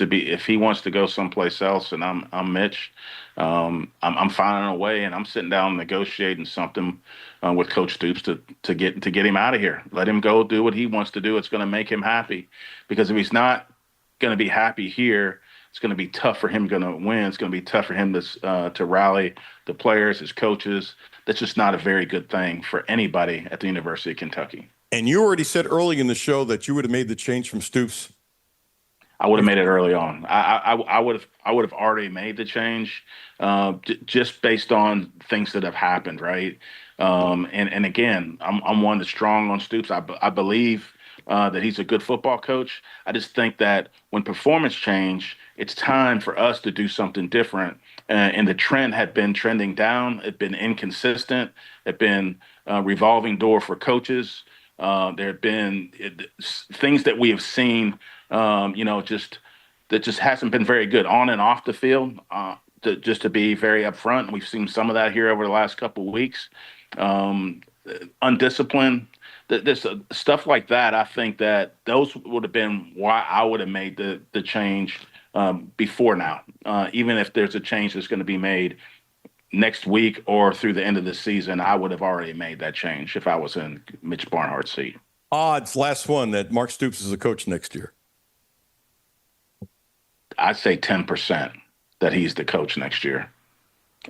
to go someplace else, and I'm Mitch, I'm finding a way, and I'm sitting down negotiating something with Coach Stoops to get him out of here. Let him go do what he wants to do. It's going to make him happy, because if he's not going to be happy here, it's going to be tough for him to win. It's going to be tough for him to rally the players, his coaches. That's just not a very good thing for anybody at the University of Kentucky. And you already said early in the show that you would have made the change from Stoops. I would have made it early on. I would have already made the change just based on things that have happened, right? And again, I'm one that's strong on Stoops. I believe that he's a good football coach. I just think that when performance change, it's time for us to do something different. And the trend had been trending down. It's been inconsistent. It's been revolving door for coaches. There have been things that we have seen, just that just hasn't been very good on and off the field. Just to be very upfront, we've seen some of that here over the last couple of weeks. Undisciplined, this stuff like that. I think that those would have been why I would have made the change before now. Even if there's a change that's going to be made next week or through the end of the season, I would have already made that change if I was in Mitch Barnhart's seat. Odds, last one, that Mark Stoops is a coach next year. I'd say 10% that he's the coach next year.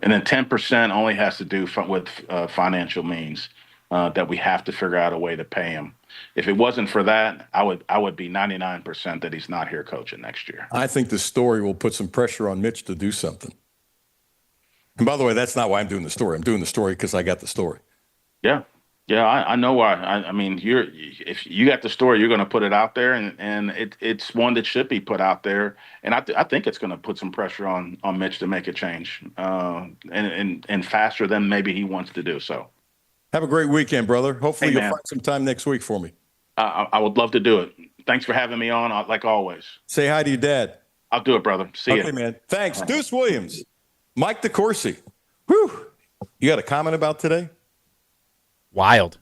And then 10% only has to do with financial means that we have to figure out a way to pay him. If it wasn't for that, I would be 99% that he's not here coaching next year. I think the story will put some pressure on Mitch to do something. And by the way, that's not why I'm doing the story. I'm doing the story because I got the story. Yeah. Yeah, I know why. I mean, if you got the story, you're going to put it out there, and it's one that should be put out there. And I think it's going to put some pressure on Mitch to make a change, and faster than maybe he wants to do so. Have a great weekend, brother. Hopefully you'll find some time next week for me. I would love to do it. Thanks for having me on, like always. Say hi to your dad. I'll do it, brother. See you. Okay, man. Thanks. Deuce Williams, Mike DeCourcy. Whew. You got a comment about today? Wild.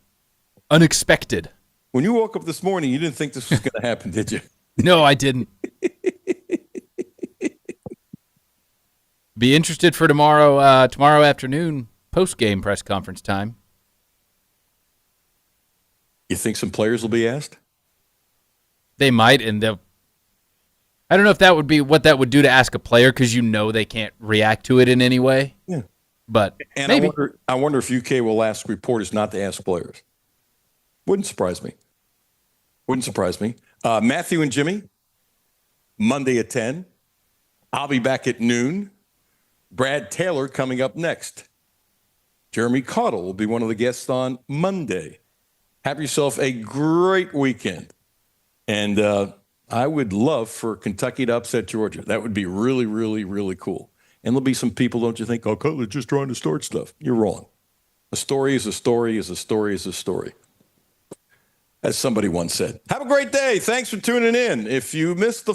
Unexpected. When you woke up this morning, you didn't think this was going to happen, did you? No, I didn't. Be interested for tomorrow afternoon post-game press conference time. You think some players will be asked? They might, and they'll. I don't know if that would be what that would do to ask a player because they can't react to it in any way. Yeah. But and maybe. I wonder if UK will ask reporters not to ask players. Wouldn't surprise me. Matthew and Jimmy, Monday at 10. I'll be back at noon. Brad Taylor coming up next. Jeremy Caudle will be one of the guests on Monday. Have yourself a great weekend. And I would love for Kentucky to upset Georgia. That would be really, really, really cool. And there'll be some people, don't you think, Cutler's just trying to start stuff. You're wrong. A story is a story is a story is a story. As somebody once said. Have a great day. Thanks for tuning in. If you missed the